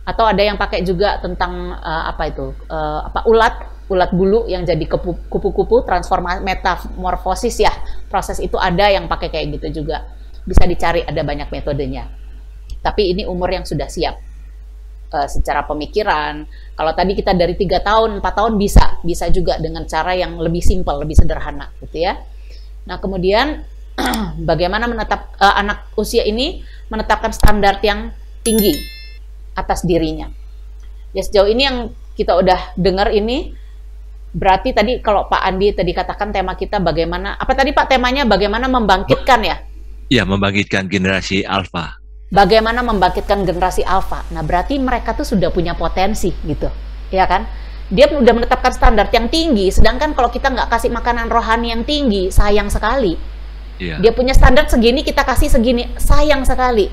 A: Atau ada yang pakai juga tentang ulat bulu yang jadi kupu-kupu, transformasi metamorfosis ya. Proses itu ada yang pakai kayak gitu juga. Bisa dicari, ada banyak metodenya. Tapi ini umur yang sudah siap secara pemikiran. Kalau tadi kita dari 3 tahun, 4 tahun bisa juga dengan cara yang lebih simpel, lebih sederhana gitu ya. Nah, kemudian bagaimana anak usia ini menetapkan standar yang tinggi atas dirinya. Ya, sejauh ini yang kita udah dengar ini, berarti tadi kalau Pak Andi tadi katakan tema kita bagaimana, apa tadi Pak temanya, bagaimana membangkitkan ya?
B: Ya, membangkitkan generasi alfa.
A: Bagaimana membangkitkan generasi alfa. Nah, berarti mereka tuh sudah punya potensi gitu, ya kan? Dia udah menetapkan standar yang tinggi, sedangkan kalau kita nggak kasih makanan rohani yang tinggi, sayang sekali.
B: Ya.
A: Dia punya standar segini, kita kasih segini, sayang sekali.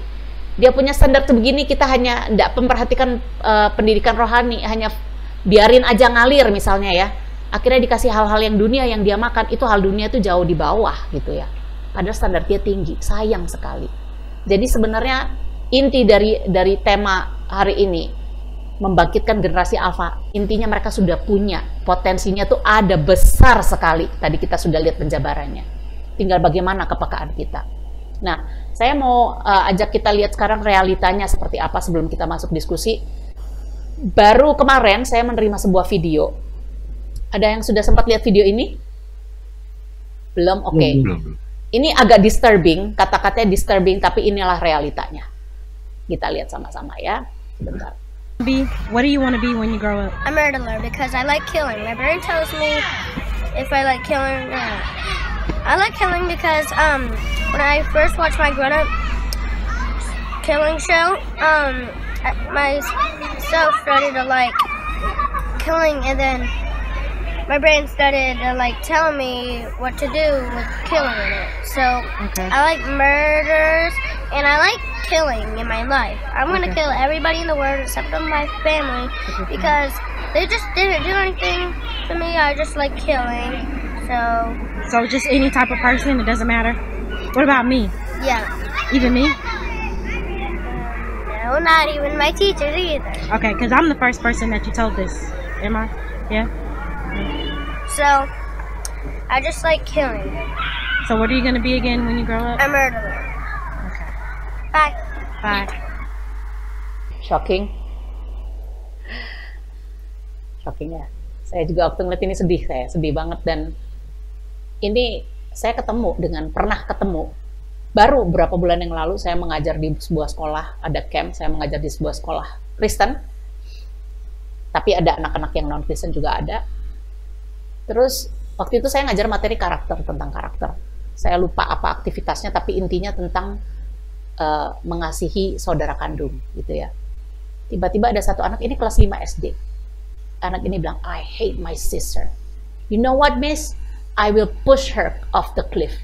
A: Dia punya standar sebegini, kita hanya nggak memperhatikan pendidikan rohani, hanya biarin aja ngalir misalnya ya. Akhirnya dikasih hal-hal yang dunia yang dia makan, itu hal dunia itu jauh di bawah gitu ya. Padahal standar dia tinggi, sayang sekali. Jadi sebenarnya inti dari tema hari ini, membangkitkan generasi alfa, intinya mereka sudah punya, potensinya tuh ada besar sekali. Tadi kita sudah lihat penjabarannya. Tinggal bagaimana kepekaan kita. Nah, saya mau ajak kita lihat sekarang realitanya seperti apa sebelum kita masuk diskusi. Baru kemarin saya menerima sebuah video. Ada yang sudah sempat lihat video ini? Belum? Oke.
B: Belum.
A: Ini agak disturbing, kata-katanya disturbing, tapi inilah realitanya. Kita lihat sama-sama ya. Sebentar.
D: What do you want to be when you grow up?
C: A murderer because I like killing. My brain tells me if I like killing or not. I like killing because when I first watched my grown-up killing show, myself started to like killing, and then my brain started to like tell me what to do with killing in it. So
D: Okay.
C: I like murders and I like killing in my life. I'm gonna kill everybody in the world except for my family because they just didn't do anything to me. I just like killing.
D: So just any type of person, it doesn't matter. What about me?
C: Yeah.
D: Even me?
C: No, not even my teachers either.
D: Okay, because I'm the first person that you told this. Am I? Yeah.
C: So I just like killing.
D: So what are you gonna be again when you grow up?
C: A murderer.
D: Okay.
C: Bye.
D: Bye.
A: Shocking. Shocking ya. Saya juga waktu ngeliat ini sedih, saya sedih banget. Dan ini saya pernah ketemu baru beberapa bulan yang lalu. Saya mengajar di sebuah sekolah, ada camp, saya mengajar di sebuah sekolah Kristen, tapi ada anak-anak yang non Kristen juga ada. Terus waktu itu saya ngajar materi tentang karakter. Saya lupa apa aktivitasnya, tapi intinya tentang mengasihi saudara kandung gitu ya. Tiba-tiba ada satu anak, ini kelas 5 SD. Anak ini bilang, I hate my sister. You know what, miss? I will push her off the cliff.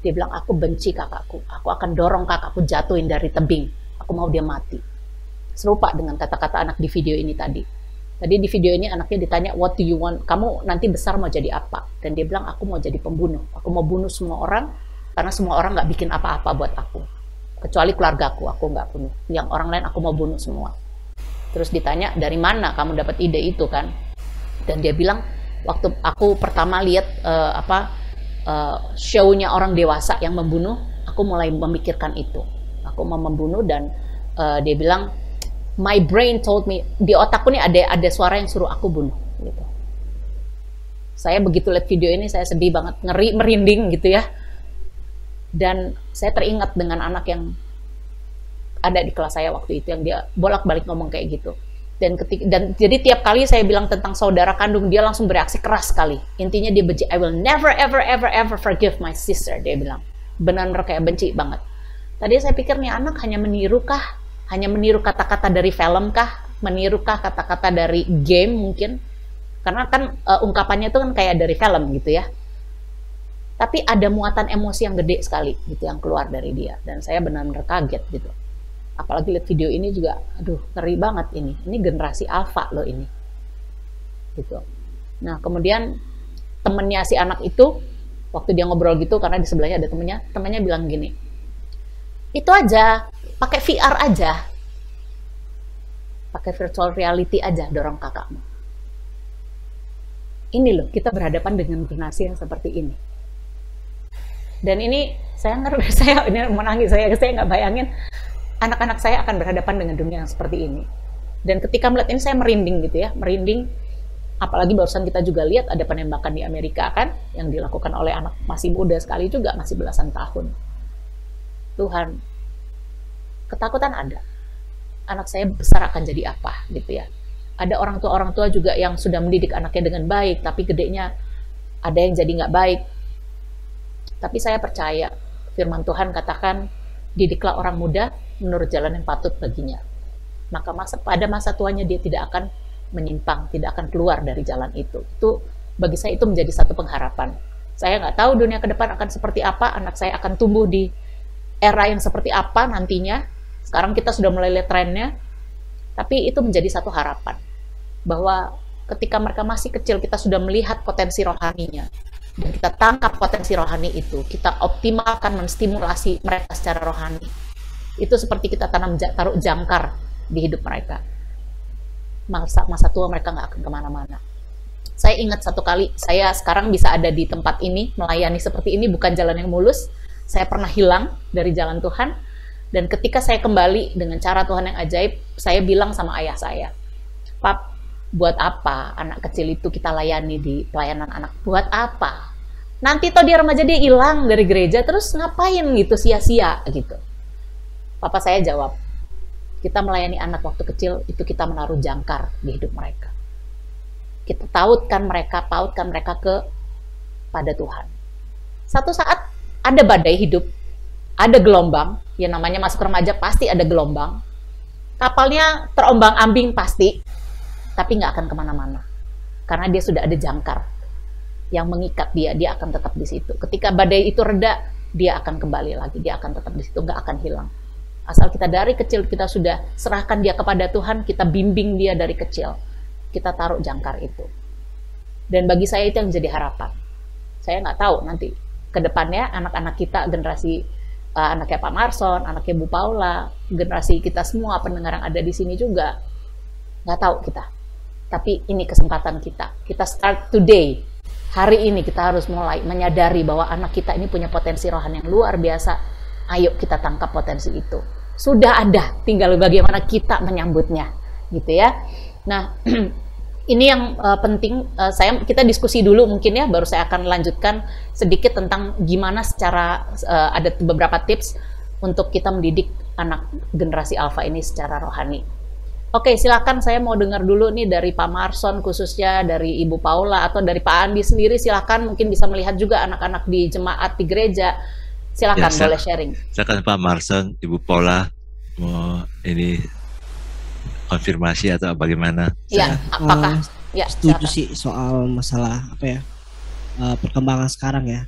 A: Dia bilang, aku benci kakakku. Aku akan dorong kakakku jatuhin dari tebing. Aku mau dia mati. Serupa dengan kata-kata anak di video ini tadi. Tadi di video ini anaknya ditanya, what do you want? Kamu nanti besar mau jadi apa? Dan dia bilang, aku mau jadi pembunuh. Aku mau bunuh semua orang, karena semua orang nggak bikin apa-apa buat aku. Kecuali keluargaku, aku nggak bunuh. Yang orang lain aku mau bunuh semua. Terus ditanya, dari mana kamu dapat ide itu kan? Dan dia bilang, waktu aku pertama lihat show-nya orang dewasa yang membunuh, aku mulai memikirkan itu. Aku mau membunuh dan dia bilang, my brain told me, di otakku nih ada suara yang suruh aku bunuh. Gitu. Saya begitu lihat video ini, saya sedih banget, ngeri, merinding gitu ya. Dan saya teringat dengan anak yang ada di kelas saya waktu itu, yang dia bolak-balik ngomong kayak gitu. Dan jadi tiap kali saya bilang tentang saudara kandung, dia langsung bereaksi keras sekali. Intinya dia benci, I will never ever ever ever forgive my sister, dia bilang. Benar-benar kayak benci banget. Tadi saya pikir nih anak hanya meniru kah? Hanya meniru kata-kata dari film kah? Menirukah kata-kata dari game mungkin? Karena kan ungkapannya itu kan kayak dari film gitu ya. Tapi ada muatan emosi yang gede sekali gitu yang keluar dari dia. Dan saya benar-benar kaget gitu. Apalagi lihat video ini juga, aduh ngeri banget ini. Ini generasi alfa loh ini. Gitu. Nah, kemudian temennya si anak itu, waktu dia ngobrol gitu, karena di sebelahnya ada temennya bilang gini, itu aja, pakai VR aja, pakai virtual reality aja, dorong kakakmu. Ini loh, kita berhadapan dengan generasi yang seperti ini. Dan ini saya ngerti, saya ini menangis, saya nggak bayangin anak-anak saya akan berhadapan dengan dunia yang seperti ini. Dan ketika melihat ini saya merinding gitu ya, merinding. Apalagi barusan kita juga lihat ada penembakan di Amerika kan, yang dilakukan oleh anak masih muda sekali juga, masih belasan tahun. Tuhan, ketakutan ada. Anak saya besar akan jadi apa gitu ya. Ada orang tua juga yang sudah mendidik anaknya dengan baik, tapi gedenya ada yang jadi nggak baik. Tapi saya percaya firman Tuhan katakan, didiklah orang muda menurut jalan yang patut baginya. Maka pada masa tuanya dia tidak akan menyimpang, tidak akan keluar dari jalan itu. Itu bagi saya itu menjadi satu pengharapan. Saya nggak tahu dunia ke depan akan seperti apa, anak saya akan tumbuh di era yang seperti apa nantinya. Sekarang kita sudah mulai lihat trennya, tapi itu menjadi satu harapan bahwa ketika mereka masih kecil kita sudah melihat potensi rohaninya dan kita tangkap potensi rohani itu, kita optimalkan menstimulasi mereka secara rohani. Itu seperti kita taruh jangkar di hidup mereka. Masa tua mereka nggak akan kemana-mana. Saya ingat satu kali, saya sekarang bisa ada di tempat ini, melayani seperti ini, bukan jalan yang mulus. Saya pernah hilang dari jalan Tuhan, dan ketika saya kembali dengan cara Tuhan yang ajaib, saya bilang sama ayah saya, Pap, buat apa anak kecil itu kita layani di pelayanan anak? Buat apa? Nanti toh dia remaja dia hilang dari gereja, terus ngapain gitu, sia-sia gitu. Papa saya jawab, kita melayani anak waktu kecil itu kita menaruh jangkar di hidup mereka. Kita pautkan mereka pada Tuhan. Satu saat ada badai hidup, ada gelombang, yang namanya masuk remaja pasti ada gelombang. Kapalnya terombang-ambing pasti, tapi nggak akan kemana-mana. Karena dia sudah ada jangkar yang mengikat dia akan tetap di situ. Ketika badai itu reda, dia akan kembali lagi, dia akan tetap di situ, nggak akan hilang. Asal kita dari kecil kita sudah serahkan dia kepada Tuhan, kita bimbing dia dari kecil, kita taruh jangkar itu. Dan bagi saya itu yang menjadi harapan. Saya nggak tahu nanti ke depannya anak-anak kita, generasi anaknya Pak Marson, anaknya Bu Paula, generasi kita semua pendengar yang ada di sini juga, nggak tahu kita. Tapi ini kesempatan kita. Kita start today. Hari ini kita harus mulai menyadari bahwa anak kita ini punya potensi rohani yang luar biasa. Ayo kita tangkap potensi itu. Sudah ada, tinggal bagaimana kita menyambutnya, gitu ya. Nah, ini yang penting. Kita diskusi dulu mungkin ya, baru saya akan lanjutkan sedikit tentang gimana secara ada beberapa tips untuk kita mendidik anak generasi alfa ini secara rohani. Oke, silakan saya mau dengar dulu nih dari Pak Marson khususnya, dari Ibu Paula atau dari Pak Andi sendiri. Silakan, mungkin bisa melihat juga anak-anak di jemaat di gereja. Silakan ya, boleh sharing.
B: Silakan Pak Marson, Ibu Paula mau ini konfirmasi atau bagaimana?
A: Ya, apakah ya,
E: setuju sih soal masalah apa ya perkembangan sekarang ya.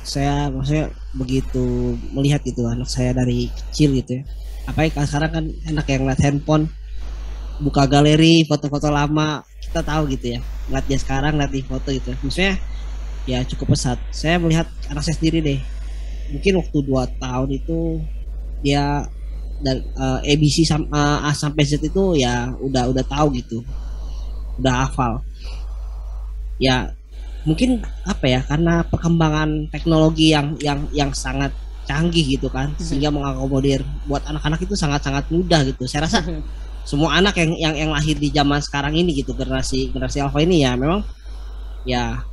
E: Saya maksudnya begitu melihat gitu anak saya dari kecil gitu ya. Apalagi sekarang kan enak yang ngeliat handphone, buka galeri foto-foto lama, kita tahu gitu ya. Ngeliat dia sekarang, ngeliat di foto gitu. Maksudnya ya cukup pesat. Saya melihat anak saya sendiri deh. Mungkin waktu 2 tahun itu dia dan ABC A sampai Z itu ya udah tahu gitu, udah hafal. Ya mungkin apa ya, karena perkembangan teknologi yang sangat canggih gitu kan, sehingga mengakomodir buat anak-anak itu sangat-sangat mudah gitu. Saya rasa semua anak yang lahir di zaman sekarang ini gitu, generasi alpha ini ya memang ya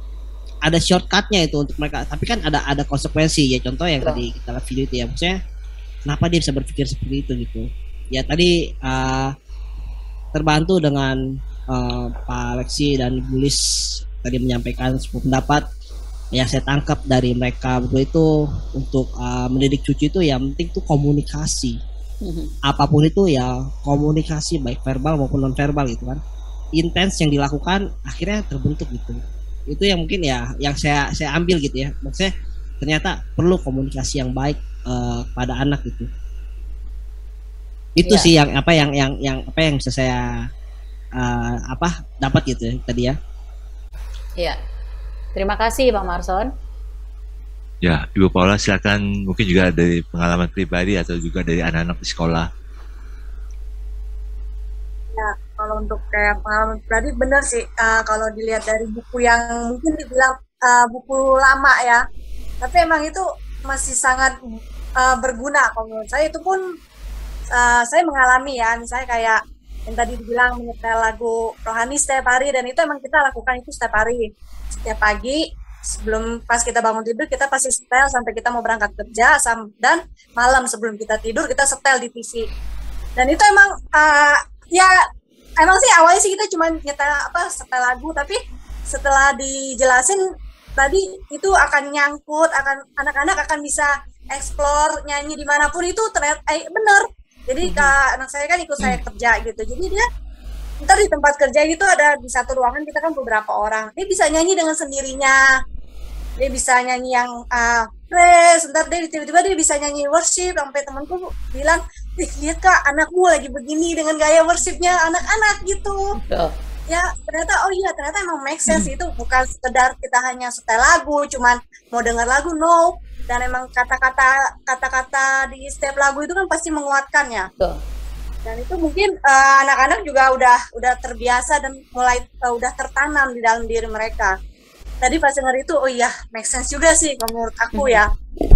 E: ada shortcutnya itu untuk mereka, tapi kan ada konsekuensi ya. Contoh yang tadi kita lihat video itu ya, maksudnya kenapa dia bisa berpikir seperti itu gitu ya. Tadi terbantu dengan Pak Alexi dan Ibu Lis tadi menyampaikan sebuah pendapat yang saya tangkap dari mereka berdua itu, untuk mendidik cucu itu yang penting tuh komunikasi. Apapun itu ya komunikasi, baik verbal maupun non verbal gitu kan, intens yang dilakukan akhirnya terbentuk gitu. Itu yang mungkin ya yang saya ambil gitu ya. Maksudnya ternyata perlu komunikasi yang baik pada anak gitu. Itu sih yang bisa saya dapat gitu ya, tadi ya.
A: Ya, terima kasih Pak Marson.
B: Ya, Ibu Paula silakan, mungkin juga dari pengalaman pribadi atau juga dari anak-anak di sekolah.
F: Ya, kalau untuk kayak pengalaman pribadi benar sih, kalau dilihat dari buku yang mungkin dibilang buku lama ya, tapi emang itu masih sangat berguna. Kalau menurut saya itu pun saya mengalami ya, misalnya kayak yang tadi dibilang menyetel lagu rohani setiap hari, dan itu emang kita lakukan itu setiap hari, setiap pagi sebelum pas kita bangun tidur kita pasti setel sampai kita mau berangkat kerja, dan malam sebelum kita tidur kita setel di TV. Dan itu emang ya emang sih awalnya sih kita cuma nyetel setel lagu, tapi setelah dijelasin tadi itu akan nyangkut, anak-anak akan bisa explore nyanyi dimanapun itu ternyata bener. Jadi anak saya kan ikut saya kerja gitu, jadi dia ntar di tempat kerja gitu ada di satu ruangan kita kan beberapa orang, dia bisa nyanyi dengan sendirinya, dia bisa nyanyi yang praise, ntar dia tiba-tiba dia bisa nyanyi worship, sampai temanku bilang, lihat Kak, anakmu lagi begini dengan gaya worshipnya anak-anak gitu. Ya ternyata ternyata emang make sense. Itu bukan sekedar kita hanya setel lagu, cuman mau dengar lagu, no. Dan emang kata-kata di setiap lagu itu kan pasti menguatkan ya. Dan itu mungkin anak-anak juga udah terbiasa dan mulai udah tertanam di dalam diri mereka. Tadi pas denger itu, make sense juga sih kalau menurut aku ya.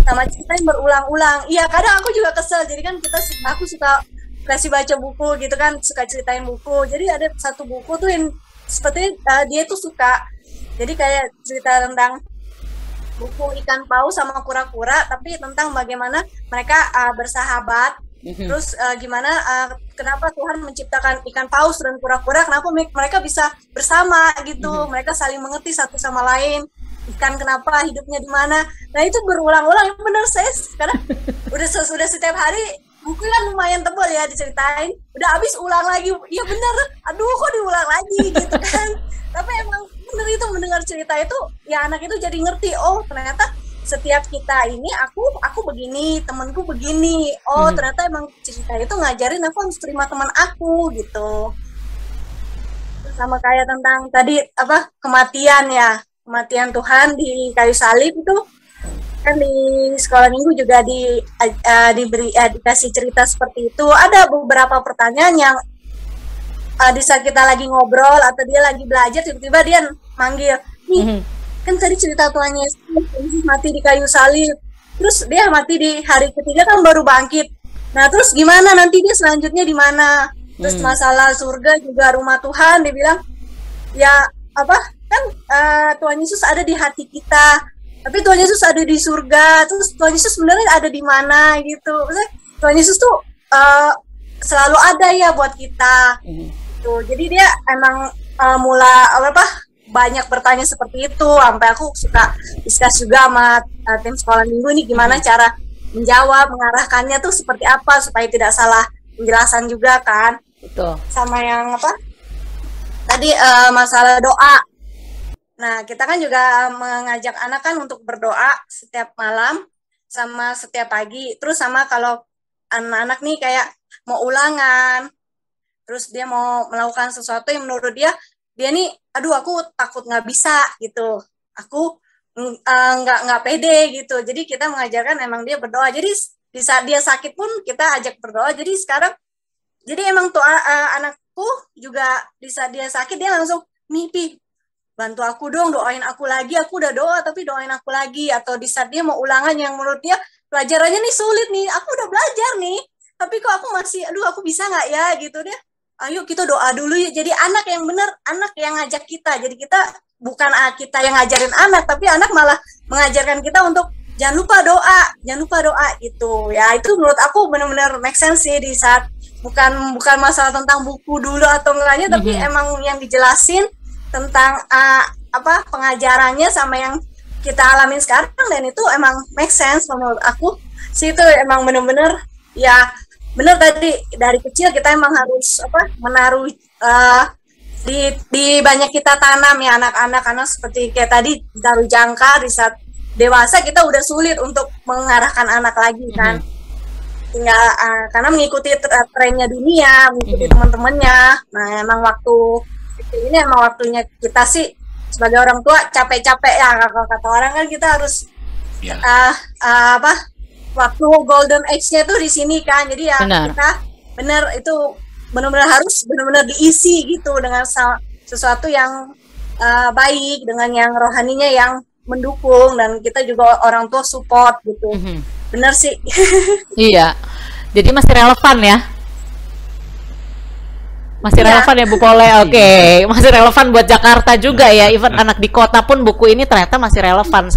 F: Sama ceritain berulang-ulang. Iya, kadang aku juga kesel. Jadi kan aku suka kasih baca buku gitu kan, suka ceritain buku. Jadi ada satu buku tuh yang seperti dia tuh suka. Jadi kayak cerita tentang buku ikan paus sama kura-kura, tapi tentang bagaimana mereka bersahabat. Terus gimana kenapa Tuhan menciptakan ikan paus dan kura-kura, kenapa mereka bisa bersama gitu, mereka saling mengerti satu sama lain. Ikan kenapa hidupnya di mana. Nah itu berulang-ulang, bener saya sekarang udah setiap hari, buku kan lumayan tebal ya diceritain, udah habis ulang lagi, iya bener, aduh kok diulang lagi gitu kan. Tapi emang bener itu, mendengar cerita itu ya anak itu jadi ngerti, oh ternyata setiap kita ini aku begini, temanku begini, ternyata emang cerita itu ngajarin aku harus terima teman aku gitu. Sama kayak tentang tadi kematian ya, kematian Tuhan di kayu salib itu kan di sekolah minggu juga dikasih cerita seperti itu. Ada beberapa pertanyaan yang di saat kita lagi ngobrol atau dia lagi belajar, tiba-tiba dia manggil, nih kan tadi cerita Tuhan Yesus mati di kayu salib, terus dia mati di hari ketiga kan baru bangkit. Nah terus gimana nanti dia selanjutnya di mana? Terus masalah surga juga rumah Tuhan, dia bilang ya kan Tuhan Yesus ada di hati kita, tapi Tuhan Yesus ada di surga. Terus Tuhan Yesus sebenarnya ada di mana gitu? Maksudnya Tuhan Yesus tuh selalu ada ya buat kita. Tuh, jadi dia emang banyak bertanya seperti itu, sampai aku suka diskus juga sama tim sekolah minggu ini gimana cara menjawab, mengarahkannya tuh seperti apa supaya tidak salah penjelasan juga kan.
A: Betul.
F: Sama yang tadi masalah doa. Nah kita kan juga mengajak anak kan untuk berdoa setiap malam sama setiap pagi. Terus sama kalau anak-anak nih kayak mau ulangan, terus dia mau melakukan sesuatu yang menurut dia nih, aduh aku takut nggak bisa gitu, aku nggak pede gitu. Jadi kita mengajarkan emang dia berdoa. Jadi di saat dia sakit pun kita ajak berdoa. Jadi sekarang, jadi emang tuh anakku juga di saat dia sakit dia langsung, nih bantu aku dong, doain aku lagi, aku udah doa tapi doain aku lagi. Atau di saat dia mau ulangan yang menurut dia pelajarannya nih sulit nih, aku udah belajar nih, tapi kok aku masih, aduh aku bisa nggak ya gitu. Dia, ayo kita doa dulu ya. Jadi anak yang benar, anak yang ngajak kita. Jadi kita bukan kita yang ngajarin anak, tapi anak malah mengajarkan kita untuk jangan lupa doa gitu ya. Itu menurut aku benar-benar make sense sih, di saat bukan masalah tentang buku dulu atau enggaknya, tapi emang yang dijelasin tentang pengajarannya sama yang kita alamin sekarang, dan itu emang make sense menurut aku sih. Itu emang bener-bener ya bener, tadi dari kecil kita emang harus menaruh di banyak kita tanam ya anak-anak, karena seperti kayak tadi taruh jangkar. Di saat dewasa kita udah sulit untuk mengarahkan anak lagi kan, tinggal karena mengikuti trennya dunia, mengikuti teman-temannya. Nah emang waktu ini emang waktunya kita sih sebagai orang tua capek-capek ya, kalau kata orang kan kita harus
B: Ya.
F: waktu golden age-nya tuh di sini kan, jadi ya
A: Benar.
F: kita benar itu benar-benar harus benar-benar diisi gitu dengan sesuatu yang baik, dengan yang rohaninya yang mendukung, dan kita juga orang tua support gitu. Benar sih.
A: Iya. Jadi masih relevan ya? Masih
F: Iya.
A: relevan ya Bu Pole? Oke. Masih relevan buat Jakarta juga ya. Even anak di kota pun buku ini ternyata masih relevan.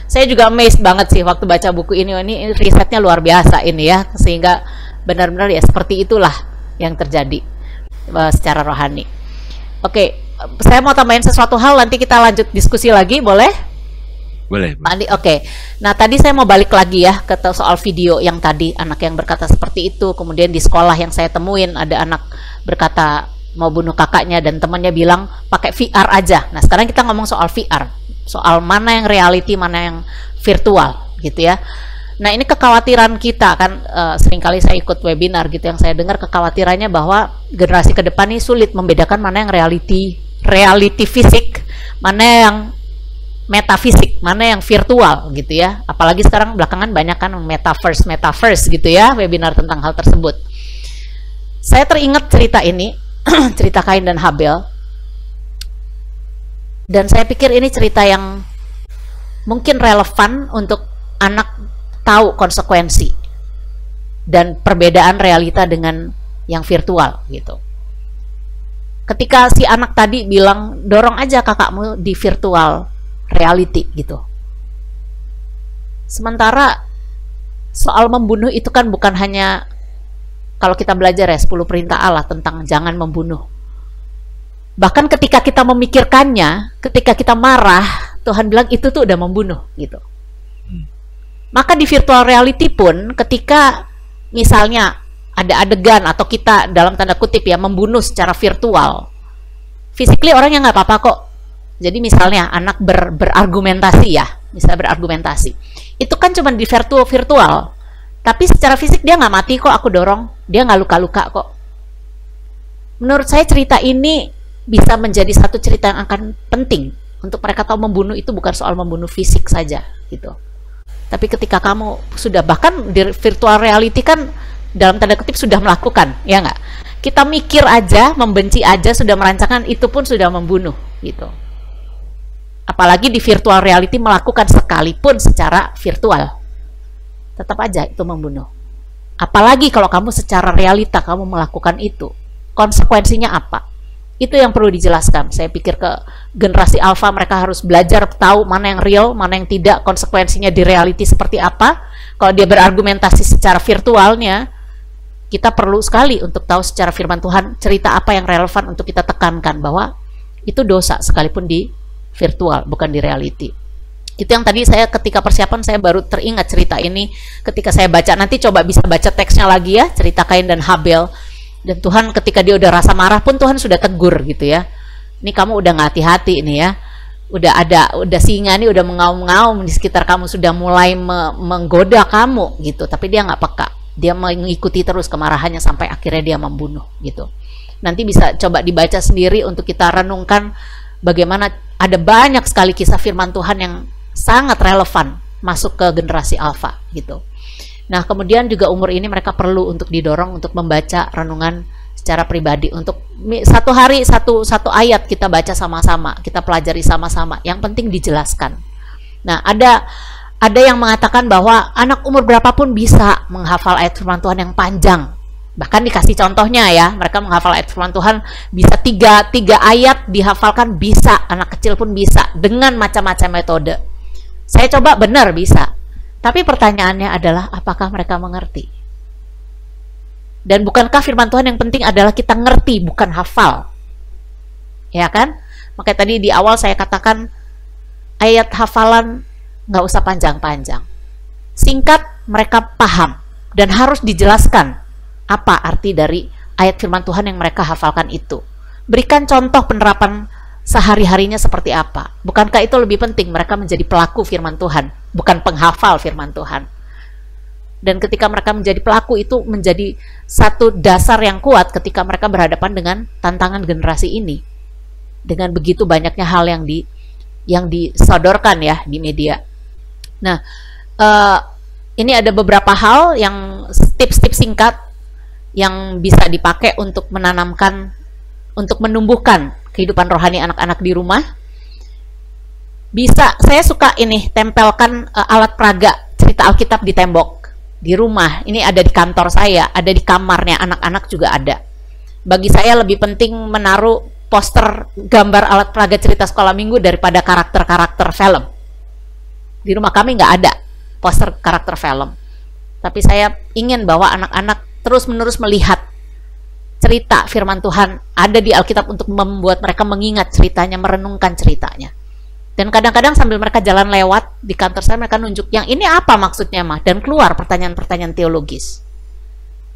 A: Saya juga amazed banget sih waktu baca buku ini. Ini risetnya luar biasa ini ya. Sehingga benar-benar ya seperti itulah yang terjadi secara rohani. Oke. Saya mau tambahin sesuatu hal, nanti kita lanjut diskusi lagi, boleh?
B: Boleh.
A: Oke. Nah, tadi saya mau balik lagi ya ke soal video yang tadi, anak yang berkata seperti itu. Kemudian di sekolah yang saya temuin ada anak berkata mau bunuh kakaknya dan temannya bilang pakai VR aja. Nah, sekarang kita ngomong soal VR. Soal mana yang reality, mana yang virtual gitu ya. Nah, ini kekhawatiran kita kan, seringkali saya ikut webinar gitu, yang saya dengar kekhawatirannya bahwa generasi ke depan ini sulit membedakan mana yang reality fisik, mana yang metafisik, mana yang virtual gitu ya. Apalagi sekarang belakangan banyak kan metaverse gitu ya, webinar tentang hal tersebut. Saya teringat cerita ini, cerita Kain dan Habel. Dan saya pikir ini cerita yang mungkin relevan untuk anak tahu konsekuensi dan perbedaan realita dengan yang virtual gitu. Ketika si anak tadi bilang dorong aja kakakmu di virtual reality gitu. Sementara soal membunuh itu kan bukan hanya, kalau kita belajar ya 10 perintah Allah tentang jangan membunuh. Bahkan ketika kita memikirkannya, ketika kita marah, Tuhan bilang itu tuh udah membunuh gitu. Maka di virtual reality pun ketika misalnya ada adegan atau kita dalam tanda kutip ya membunuh secara virtual, physically orangnya nggak apa-apa kok. Jadi misalnya anak berargumentasi ya, misalnya berargumentasi, itu kan cuma di virtual, tapi secara fisik dia nggak mati kok, aku dorong, dia nggak luka-luka kok. Menurut saya cerita ini bisa menjadi satu cerita yang akan penting untuk mereka tahu membunuh itu bukan soal membunuh fisik saja gitu. Tapi ketika kamu sudah, bahkan di virtual reality kan dalam tanda kutip sudah melakukan, ya nggak? Kita mikir aja, membenci aja, sudah merancangkan, itu pun sudah membunuh gitu. Apalagi di virtual reality melakukan sekalipun secara virtual, tetap aja itu membunuh. Apalagi kalau kamu secara realita kamu melakukan itu, konsekuensinya apa? Itu yang perlu dijelaskan. Saya pikir ke generasi alfa, mereka harus belajar tahu mana yang real, mana yang tidak, konsekuensinya di reality seperti apa. Kalau dia berargumentasi secara virtualnya, kita perlu sekali untuk tahu secara firman Tuhan cerita apa yang relevan untuk kita tekankan bahwa itu dosa sekalipun di virtual, bukan di reality. Itu yang tadi saya ketika persiapan saya baru teringat cerita ini ketika saya baca. Nanti coba bisa baca teksnya lagi ya, cerita Kain dan Habel. Dan Tuhan ketika dia udah rasa marah pun Tuhan sudah tegur gitu ya. Ini kamu udah nggak hati-hati ini ya. Udah singa nih udah mengaum-ngaum di sekitar kamu, sudah mulai menggoda kamu gitu. Tapi dia nggak peka. Dia mengikuti terus kemarahannya sampai akhirnya dia membunuh gitu. Nanti bisa coba dibaca sendiri untuk kita renungkan bagaimana ada banyak sekali kisah firman Tuhan yang sangat relevan masuk ke generasi alfa gitu. Nah, kemudian juga umur ini mereka perlu untuk didorong untuk membaca renungan secara pribadi. Untuk satu hari satu ayat kita baca sama-sama, kita pelajari sama-sama. Yang penting dijelaskan. Nah, ada yang mengatakan bahwa anak umur berapapun bisa menghafal ayat firman Tuhan yang panjang. Bahkan dikasih contohnya ya, mereka menghafal ayat firman Tuhan bisa tiga ayat dihafalkan bisa, anak kecil pun bisa dengan macam-macam metode. Saya coba benar bisa. Tapi pertanyaannya adalah apakah mereka mengerti? Dan bukankah firman Tuhan yang penting adalah kita ngerti, bukan hafal? Ya kan? Makanya tadi di awal saya katakan ayat hafalan nggak usah panjang-panjang. Singkat, mereka paham dan harus dijelaskan apa arti dari ayat firman Tuhan yang mereka hafalkan itu. Berikan contoh penerapan sehari-harinya seperti apa. Bukankah itu lebih penting mereka menjadi pelaku firman Tuhan, bukan penghafal firman Tuhan. Dan ketika mereka menjadi pelaku, itu menjadi satu dasar yang kuat ketika mereka berhadapan dengan tantangan generasi ini. dengan begitu banyaknya hal yang disodorkan ya di media. Nah, ini ada beberapa hal yang tips-tips singkat yang bisa dipakai untuk menumbuhkan kehidupan rohani anak-anak di rumah. Bisa, saya suka ini tempelkan alat peraga cerita Alkitab di tembok di rumah. Ini ada di kantor saya, ada di kamarnya anak-anak juga ada. Bagi saya lebih penting menaruh poster gambar alat peraga cerita sekolah minggu daripada karakter-karakter film. Di rumah kami nggak ada poster karakter film. Tapi saya ingin bahwa anak-anak terus-menerus melihat cerita firman Tuhan ada di Alkitab untuk membuat mereka mengingat ceritanya, merenungkan ceritanya. Dan kadang-kadang sambil mereka jalan lewat di kantor saya, mereka nunjuk, yang ini apa maksudnya mah? Dan keluar pertanyaan-pertanyaan teologis.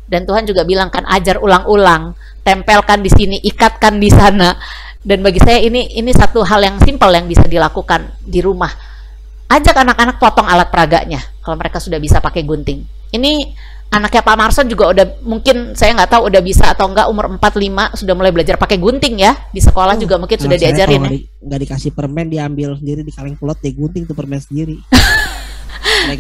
A: Dan Tuhan juga bilang kan, ajar ulang-ulang, tempelkan di sini, ikatkan di sana. Dan bagi saya ini satu hal yang simpel yang bisa dilakukan di rumah. Ajak anak-anak potong alat peraganya kalau mereka sudah bisa pakai gunting. Ini anaknya Pak Marson juga udah, mungkin saya nggak tahu udah bisa atau enggak, umur 4-5 sudah mulai belajar pakai gunting ya. Di sekolah juga mungkin sudah diajarin ya.
E: Nggak dikasih permen, diambil sendiri di kaleng pelot, dia gunting tuh permen sendiri.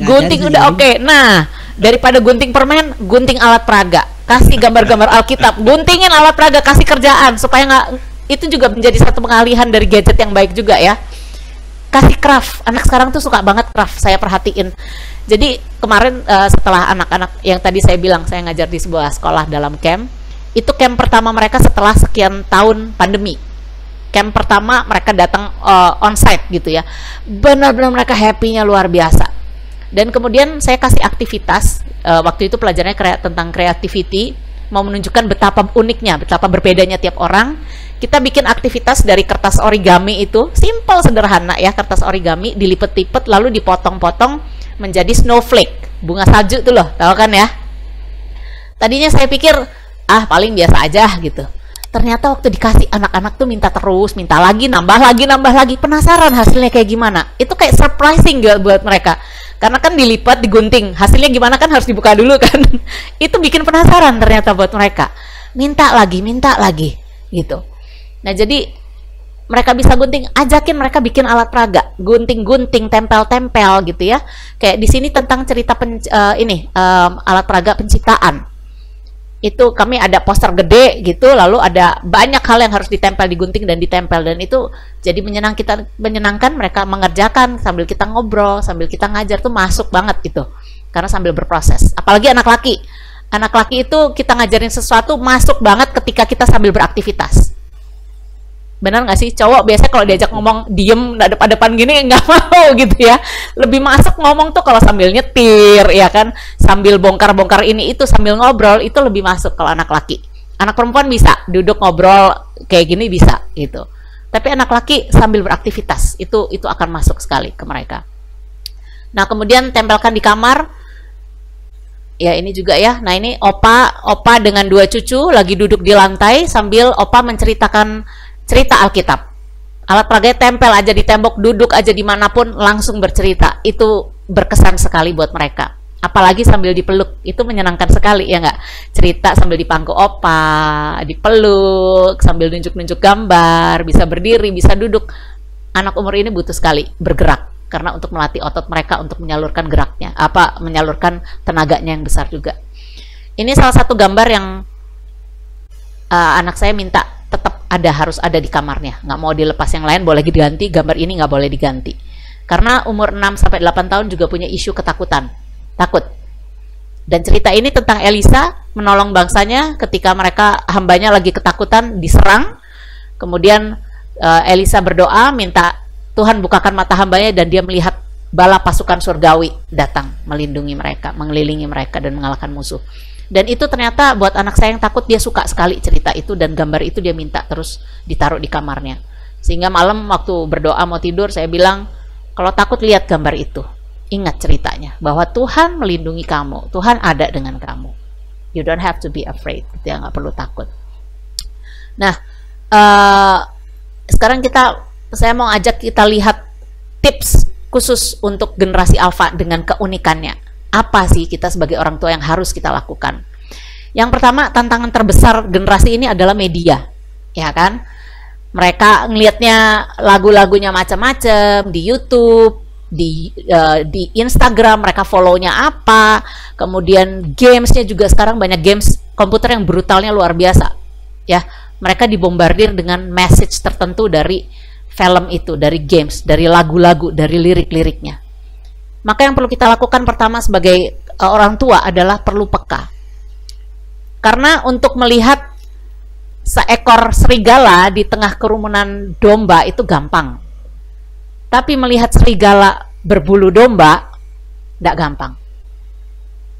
A: Gunting udah oke. Nah, daripada gunting permen, gunting alat peraga. Kasih gambar-gambar Alkitab, guntingin alat peraga, kasih kerjaan supaya nggak, itu juga menjadi satu pengalihan dari gadget yang baik juga ya. Kasih craft, anak sekarang tuh suka banget craft, saya perhatiin. Jadi kemarin setelah anak-anak yang tadi saya bilang, saya ngajar di sebuah sekolah dalam camp, itu camp pertama mereka setelah sekian tahun pandemi. Camp pertama mereka datang onsite gitu ya, benar-benar mereka happy-nya luar biasa. Dan kemudian saya kasih aktivitas, waktu itu pelajarannya tentang creativity, mau menunjukkan betapa uniknya, betapa berbedanya tiap orang. Kita bikin aktivitas dari kertas origami itu, simple sederhana ya, kertas origami dilipet-lipet lalu dipotong-potong menjadi snowflake, bunga salju tuh loh, tahu kan ya? Tadinya saya pikir paling biasa aja gitu. Ternyata waktu dikasih, anak-anak tuh minta terus, minta lagi, nambah lagi, penasaran hasilnya kayak gimana. Itu kayak surprising buat mereka. Karena kan dilipat, digunting, hasilnya gimana kan harus dibuka dulu kan. Itu bikin penasaran ternyata buat mereka. Minta lagi gitu. Nah, jadi mereka bisa gunting, ajakin mereka bikin alat peraga, gunting-gunting, tempel-tempel gitu ya. Kayak di sini tentang cerita alat peraga penciptaan. Itu kami ada poster gede gitu, lalu ada banyak hal yang harus ditempel, digunting dan ditempel, dan itu jadi menyenangkan mereka mengerjakan sambil kita ngobrol, sambil kita ngajar tuh masuk banget gitu. Karena sambil berproses. Apalagi anak laki. Anak laki itu kita ngajarin sesuatu masuk banget ketika kita sambil beraktivitas. Benar nggak sih? Cowok biasanya kalau diajak ngomong diem depan-depan gini nggak mau gitu ya. Lebih masuk ngomong tuh kalau sambil nyetir ya kan, sambil bongkar-bongkar ini itu, sambil ngobrol, itu lebih masuk kalau anak laki. Anak perempuan bisa duduk ngobrol kayak gini bisa gitu. Tapi anak laki sambil beraktivitas itu akan masuk sekali ke mereka. Nah, kemudian tempelkan di kamar. Ya, ini juga ya. Nah, ini opa dengan 2 cucu lagi duduk di lantai sambil opa menceritakan cerita Alkitab. Alat peraganya tempel aja di tembok, duduk aja dimanapun langsung bercerita. Itu berkesan sekali buat mereka. Apalagi sambil dipeluk, itu menyenangkan sekali ya nggak? Cerita sambil dipangku opa, dipeluk, sambil nunjuk-nunjuk gambar, bisa berdiri, bisa duduk. Anak umur ini butuh sekali bergerak, karena untuk melatih otot mereka untuk menyalurkan geraknya, menyalurkan tenaganya yang besar juga. Ini salah satu gambar yang anak saya minta tetap harus ada di kamarnya, nggak mau dilepas. Yang lain boleh diganti, gambar ini nggak boleh diganti. Karena umur 6-8 tahun juga punya isu ketakutan, takut. Dan cerita ini tentang Elisa menolong bangsanya ketika hambanya lagi ketakutan, diserang. Kemudian Elisa berdoa, minta Tuhan bukakan mata hambanya, dan dia melihat bala pasukan surgawi datang melindungi mereka, mengelilingi mereka dan mengalahkan musuh. Dan itu ternyata buat anak saya yang takut, dia suka sekali cerita itu, dan gambar itu dia minta terus ditaruh di kamarnya. Sehingga malam waktu berdoa mau tidur, saya bilang, kalau takut lihat gambar itu, ingat ceritanya, bahwa Tuhan melindungi kamu, Tuhan ada dengan kamu. You don't have to be afraid, gitu ya, nggak perlu takut. Nah, sekarang saya mau ajak kita lihat tips khusus untuk generasi alfa dengan keunikannya. Apa sih kita sebagai orang tua yang harus kita lakukan? Yang pertama, tantangan terbesar generasi ini adalah media, ya kan? Mereka ngelihatnya lagu-lagunya macam-macam di YouTube, di Instagram, mereka follow-nya apa, kemudian gamesnya juga sekarang banyak games komputer yang brutalnya luar biasa, ya. Mereka dibombardir dengan message tertentu dari film itu, dari games, dari lagu-lagu, dari lirik-liriknya. Maka yang perlu kita lakukan pertama sebagai orang tua adalah perlu peka. Karena untuk melihat seekor serigala di tengah kerumunan domba itu gampang. Tapi melihat serigala berbulu domba tidak gampang.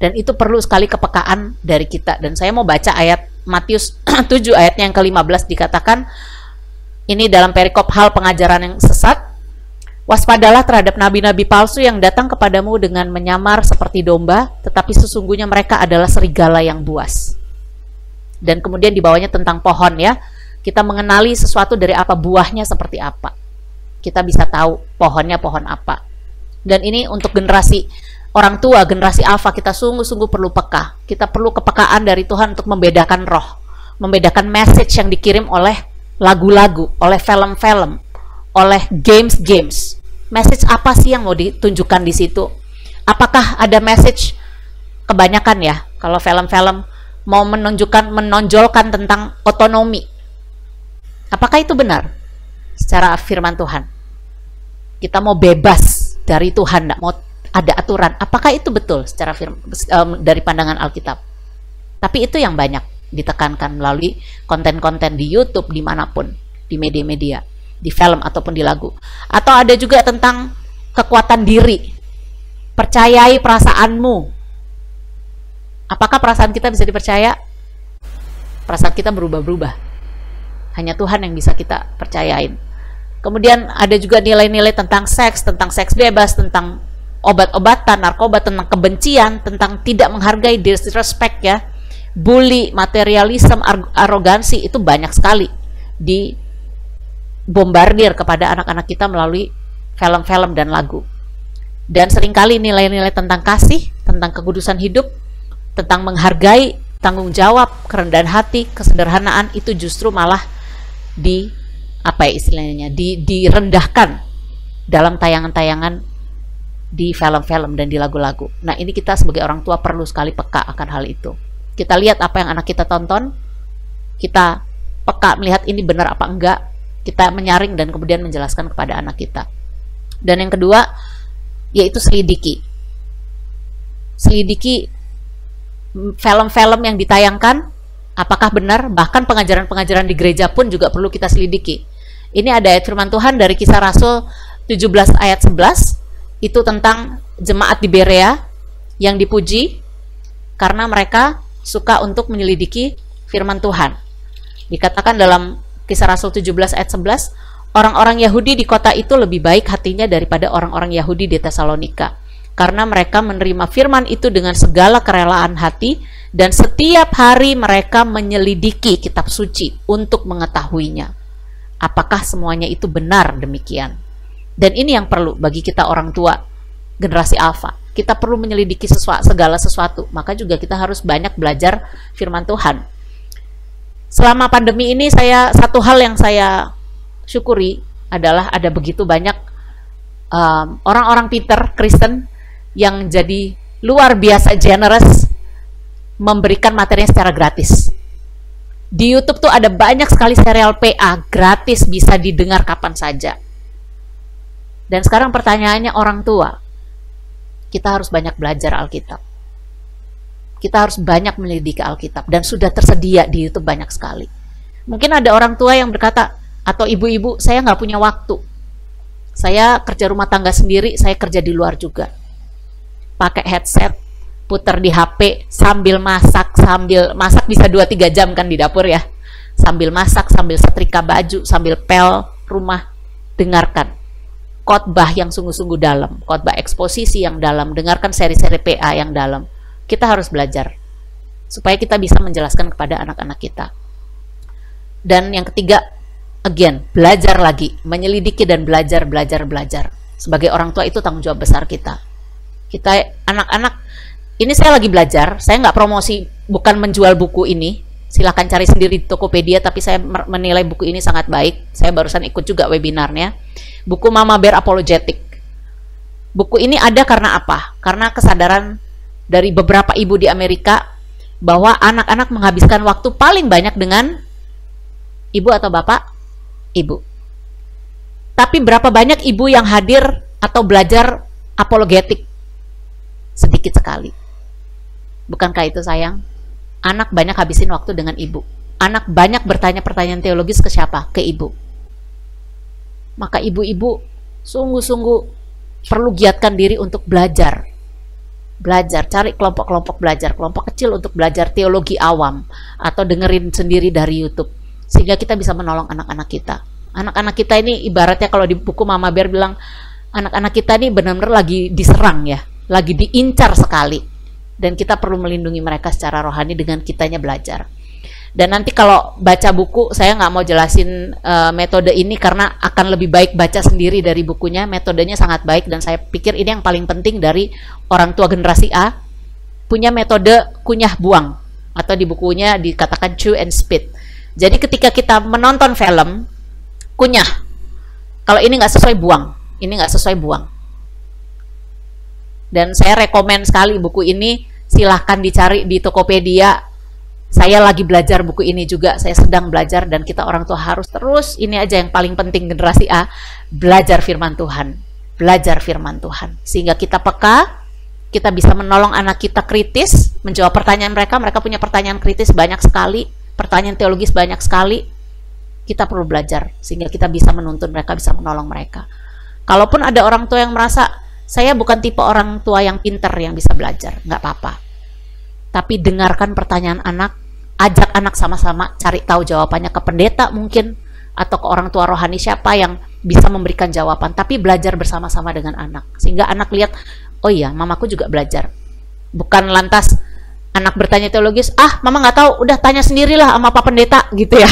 A: Dan itu perlu sekali kepekaan dari kita. Dan saya mau baca ayat Matius 7 ayatnya yang ke-15, dikatakan ini dalam perikop hal pengajaran yang sesat. Waspadalah terhadap nabi-nabi palsu yang datang kepadamu dengan menyamar seperti domba, tetapi sesungguhnya mereka adalah serigala yang buas. Dan kemudian di bawahnya tentang pohon, ya. Kita mengenali sesuatu dari apa, buahnya seperti apa. Kita bisa tahu pohonnya pohon apa. Dan ini untuk generasi orang tua, generasi alfa, kita sungguh-sungguh perlu peka. Kita perlu kepekaan dari Tuhan untuk membedakan roh, membedakan message yang dikirim oleh lagu-lagu, oleh film-film, oleh games-games. Message apa sih yang mau ditunjukkan di situ? Apakah ada message, kebanyakan ya, kalau film-film mau menonjolkan tentang otonomi. Apakah itu benar secara firman Tuhan? Kita mau bebas dari Tuhan, tidak mau ada aturan. Apakah itu betul secara dari pandangan Alkitab? Tapi itu yang banyak ditekankan melalui konten-konten di YouTube, dimanapun, di media-media, di film ataupun di lagu. Atau ada juga tentang kekuatan diri. Percayai perasaanmu. Apakah perasaan kita bisa dipercaya? Perasaan kita berubah-ubah. Hanya Tuhan yang bisa kita percayain. Kemudian ada juga nilai-nilai tentang seks bebas, tentang obat-obatan, narkoba, tentang kebencian, tentang tidak menghargai, disrespect, ya. Bully, materialisme, arogansi, itu banyak sekali dibombardir kepada anak-anak kita melalui film-film dan lagu. Dan seringkali nilai-nilai tentang kasih, tentang kekudusan hidup, tentang menghargai, tanggung jawab, kerendahan hati, kesederhanaan, itu justru malah direndahkan dalam tayangan-tayangan di film-film dan di lagu-lagu. Nah, ini kita sebagai orang tua perlu sekali peka akan hal itu. Kita lihat apa yang anak kita tonton, kita peka melihat ini benar apa enggak, kita menyaring dan kemudian menjelaskan kepada anak kita. Dan yang kedua, yaitu selidiki film-film yang ditayangkan, apakah benar. Bahkan pengajaran-pengajaran di gereja pun juga perlu kita selidiki. Ini ada ayat firman Tuhan dari Kisah Rasul 17 ayat 11, itu tentang jemaat di Berea yang dipuji karena mereka suka untuk menyelidiki firman Tuhan. Dikatakan dalam Kisah Rasul 17 ayat 11, orang-orang Yahudi di kota itu lebih baik hatinya daripada orang-orang Yahudi di Tesalonika, karena mereka menerima firman itu dengan segala kerelaan hati, dan setiap hari mereka menyelidiki kitab suci untuk mengetahuinya. Apakah semuanya itu benar demikian? Dan ini yang perlu bagi kita orang tua, generasi alfa. Kita perlu menyelidiki segala sesuatu, maka juga kita harus banyak belajar firman Tuhan. Selama pandemi ini, satu hal yang saya syukuri adalah ada begitu banyak orang-orang pinter Kristen yang jadi luar biasa generous memberikan materinya secara gratis. Di YouTube tuh ada banyak sekali serial PA gratis, bisa didengar kapan saja. Dan sekarang pertanyaannya, orang tua, kita harus banyak belajar Alkitab. Kita harus banyak menyelidiki Alkitab, dan sudah tersedia di YouTube banyak sekali. Mungkin ada orang tua yang berkata, atau ibu-ibu, saya nggak punya waktu. Saya kerja rumah tangga sendiri, saya kerja di luar juga. Pakai headset, putar di HP, sambil masak bisa 2-3 jam kan di dapur ya. Sambil masak, sambil setrika baju, sambil pel rumah, dengarkan khotbah yang sungguh-sungguh dalam, khotbah eksposisi yang dalam, dengarkan seri-seri PA yang dalam. Kita harus belajar supaya kita bisa menjelaskan kepada anak-anak kita. Dan yang ketiga, again, belajar lagi, menyelidiki dan belajar. Sebagai orang tua itu tanggung jawab besar kita. Kita anak-anak, ini saya lagi belajar, saya nggak promosi, bukan menjual buku ini. Silahkan cari sendiri di Tokopedia, tapi saya menilai buku ini sangat baik. Saya barusan ikut juga webinarnya. Buku Mama Bear Apologetic. Buku ini ada karena apa? Karena kesadaran dari beberapa ibu di Amerika bahwa anak-anak menghabiskan waktu paling banyak dengan ibu atau bapak? Ibu. Tapi berapa banyak ibu yang hadir atau belajar apologetik? Sedikit sekali. Bukankah itu sayang? Anak banyak habisin waktu dengan ibu. Anak banyak bertanya pertanyaan teologis ke siapa? Ke ibu. Maka ibu-ibu sungguh-sungguh perlu giatkan diri untuk belajar. Belajar, cari kelompok-kelompok belajar, kelompok kecil untuk belajar teologi awam, atau dengerin sendiri dari YouTube, sehingga kita bisa menolong anak-anak kita. Anak-anak kita ini ibaratnya kalau di buku Mama Bear bilang, anak-anak kita ini benar-benar lagi diserang ya, lagi diincar sekali. Dan kita perlu melindungi mereka secara rohani dengan kitanya belajar. Dan nanti kalau baca buku, saya nggak mau jelasin metode ini karena akan lebih baik baca sendiri dari bukunya. Metodenya sangat baik dan saya pikir ini yang paling penting dari orang tua generasi A. Punya metode kunyah buang, atau di bukunya dikatakan chew and spit. Jadi ketika kita menonton film, kunyah. Kalau ini nggak sesuai, buang. Ini nggak sesuai, buang. Dan saya rekomen sekali buku ini, silahkan dicari di Tokopedia. Saya lagi belajar buku ini juga, saya sedang belajar, dan kita orang tua harus terus, ini aja yang paling penting generasi A, belajar firman Tuhan. Belajar firman Tuhan. Sehingga kita peka, kita bisa menolong anak kita kritis, menjawab pertanyaan mereka. Mereka punya pertanyaan kritis banyak sekali, pertanyaan teologis banyak sekali. Kita perlu belajar, sehingga kita bisa menuntun mereka, bisa menolong mereka. Kalaupun ada orang tua yang merasa, saya bukan tipe orang tua yang pinter yang bisa belajar, nggak apa-apa. Tapi dengarkan pertanyaan anak, ajak anak sama-sama cari tahu jawabannya ke pendeta mungkin, atau ke orang tua rohani siapa yang bisa memberikan jawaban. Tapi belajar bersama-sama dengan anak, sehingga anak lihat, oh iya, mamaku juga belajar. Bukan lantas anak bertanya teologis, mama nggak tahu, udah tanya sendirilah sama Pak Pendeta gitu ya.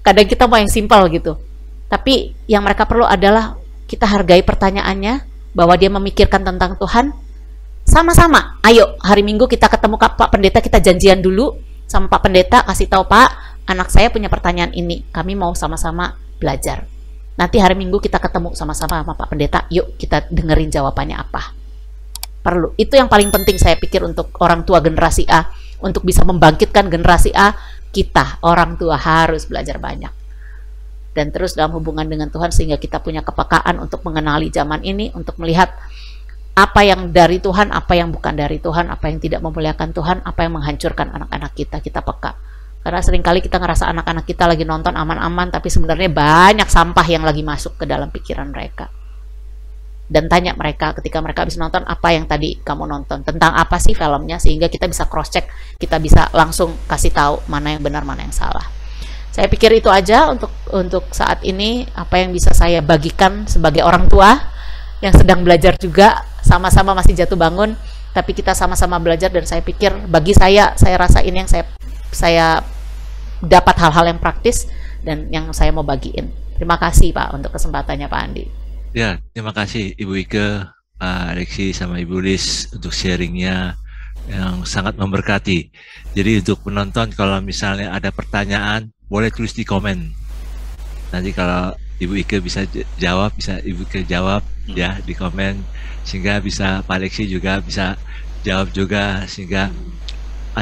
A: Kadang kita mau yang simpel gitu. Tapi yang mereka perlu adalah kita hargai pertanyaannya, bahwa dia memikirkan tentang Tuhan. Sama-sama, ayo hari Minggu kita ketemu Pak Pendeta, kita janjian dulu sama Pak Pendeta, kasih tahu Pak, anak saya punya pertanyaan ini, kami mau sama-sama belajar. Nanti hari Minggu kita ketemu sama-sama sama Pak Pendeta, yuk kita dengerin jawabannya apa. Perlu, itu yang paling penting saya pikir untuk orang tua generasi A. Untuk bisa membangkitkan generasi A, kita orang tua harus belajar banyak. Dan terus dalam hubungan dengan Tuhan, sehingga kita punya kepekaan untuk mengenali zaman ini, untuk melihat apa yang dari Tuhan, apa yang bukan dari Tuhan, apa yang tidak memuliakan Tuhan, apa yang menghancurkan anak-anak kita. Kita peka. Karena seringkali kita ngerasa anak-anak kita lagi nonton aman-aman, tapi sebenarnya banyak sampah yang lagi masuk ke dalam pikiran mereka. Dan tanya mereka ketika mereka habis nonton, apa yang tadi kamu nonton, tentang apa sih filmnya, sehingga kita bisa cross check, kita bisa langsung kasih tahu mana yang benar, mana yang salah. Saya pikir itu aja untuk saat ini, apa yang bisa saya bagikan sebagai orang tua yang sedang belajar juga, sama-sama masih jatuh bangun, tapi kita sama-sama belajar. Dan saya pikir bagi saya rasa ini yang saya dapat hal-hal yang praktis dan yang saya mau bagiin. Terima kasih Pak untuk kesempatannya Pak Andi.
B: Ya, terima kasih Ibu Ike, Pak Alexi, sama Ibu Liz untuk sharingnya yang sangat memberkati. Jadi untuk penonton, kalau misalnya ada pertanyaan, boleh tulis di komen. Nanti kalau Ibu Ike bisa jawab, bisa Ibu Ike jawab ya di komen, sehingga bisa Pak Alexi juga bisa jawab juga, sehingga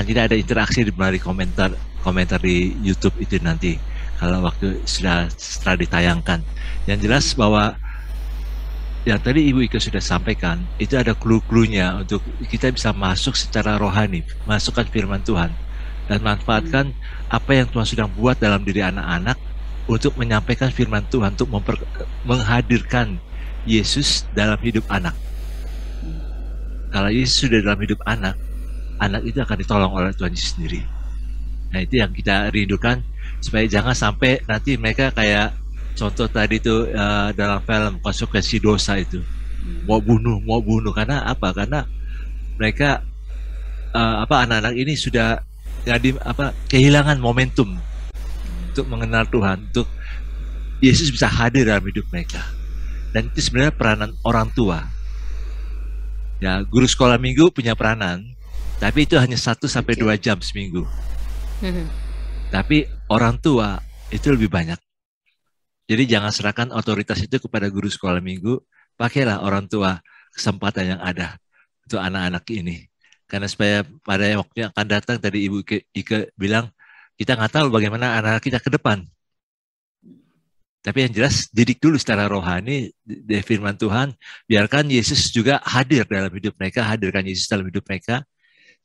B: tidak ada interaksi melalui komentar di YouTube itu nanti kalau waktu setelah ditayangkan. Yang jelas bahwa yang tadi Ibu Ike sudah sampaikan, itu ada clue-cluenya untuk kita bisa masuk secara rohani, masukkan firman Tuhan, dan manfaatkan apa yang Tuhan sudah buat dalam diri anak-anak untuk menyampaikan firman Tuhan, untuk menghadirkan Yesus dalam hidup anak. Kalau Yesus sudah dalam hidup anak, anak itu akan ditolong oleh Tuhan Yesus sendiri. Nah, itu yang kita rindukan, supaya jangan sampai nanti mereka kayak contoh tadi itu dalam film Konsekuensi Dosa itu, mau bunuh. Karena apa? Karena mereka anak-anak ini sudah kehilangan momentum untuk mengenal Tuhan, untuk Yesus bisa hadir dalam hidup mereka. Dan itu sebenarnya peranan orang tua. Ya, guru sekolah minggu punya peranan, tapi itu hanya 1 sampai 2 jam seminggu. Tapi orang tua itu lebih banyak. Jadi jangan serahkan otoritas itu kepada guru sekolah minggu, pakailah orang tua kesempatan yang ada untuk anak-anak ini. Karena supaya pada waktu yang akan datang, tadi Ibu Ike bilang, kita nggak tahu bagaimana anak-anak kita ke depan. Tapi yang jelas, didik dulu secara rohani, dari firman Tuhan, biarkan Yesus juga hadir dalam hidup mereka, hadirkan Yesus dalam hidup mereka,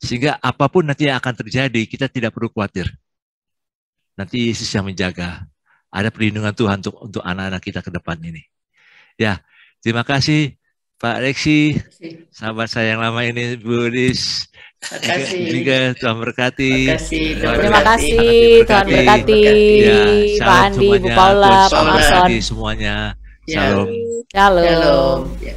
B: sehingga apapun nanti yang akan terjadi, kita tidak perlu khawatir. Nanti Yesus yang menjaga. Ada perlindungan Tuhan untuk anak-anak kita ke depan ini. Ya, terima kasih Pak Reksi, sahabat saya yang lama ini, Bu Lis. Juga Tuhan berkati.
A: Terima kasih, Tuhan berkati.
B: Ya,
A: Pak Andi, Bu Paula, Pak Mason.
B: Semuanya. Shalom.
A: Shalom.
G: Ya.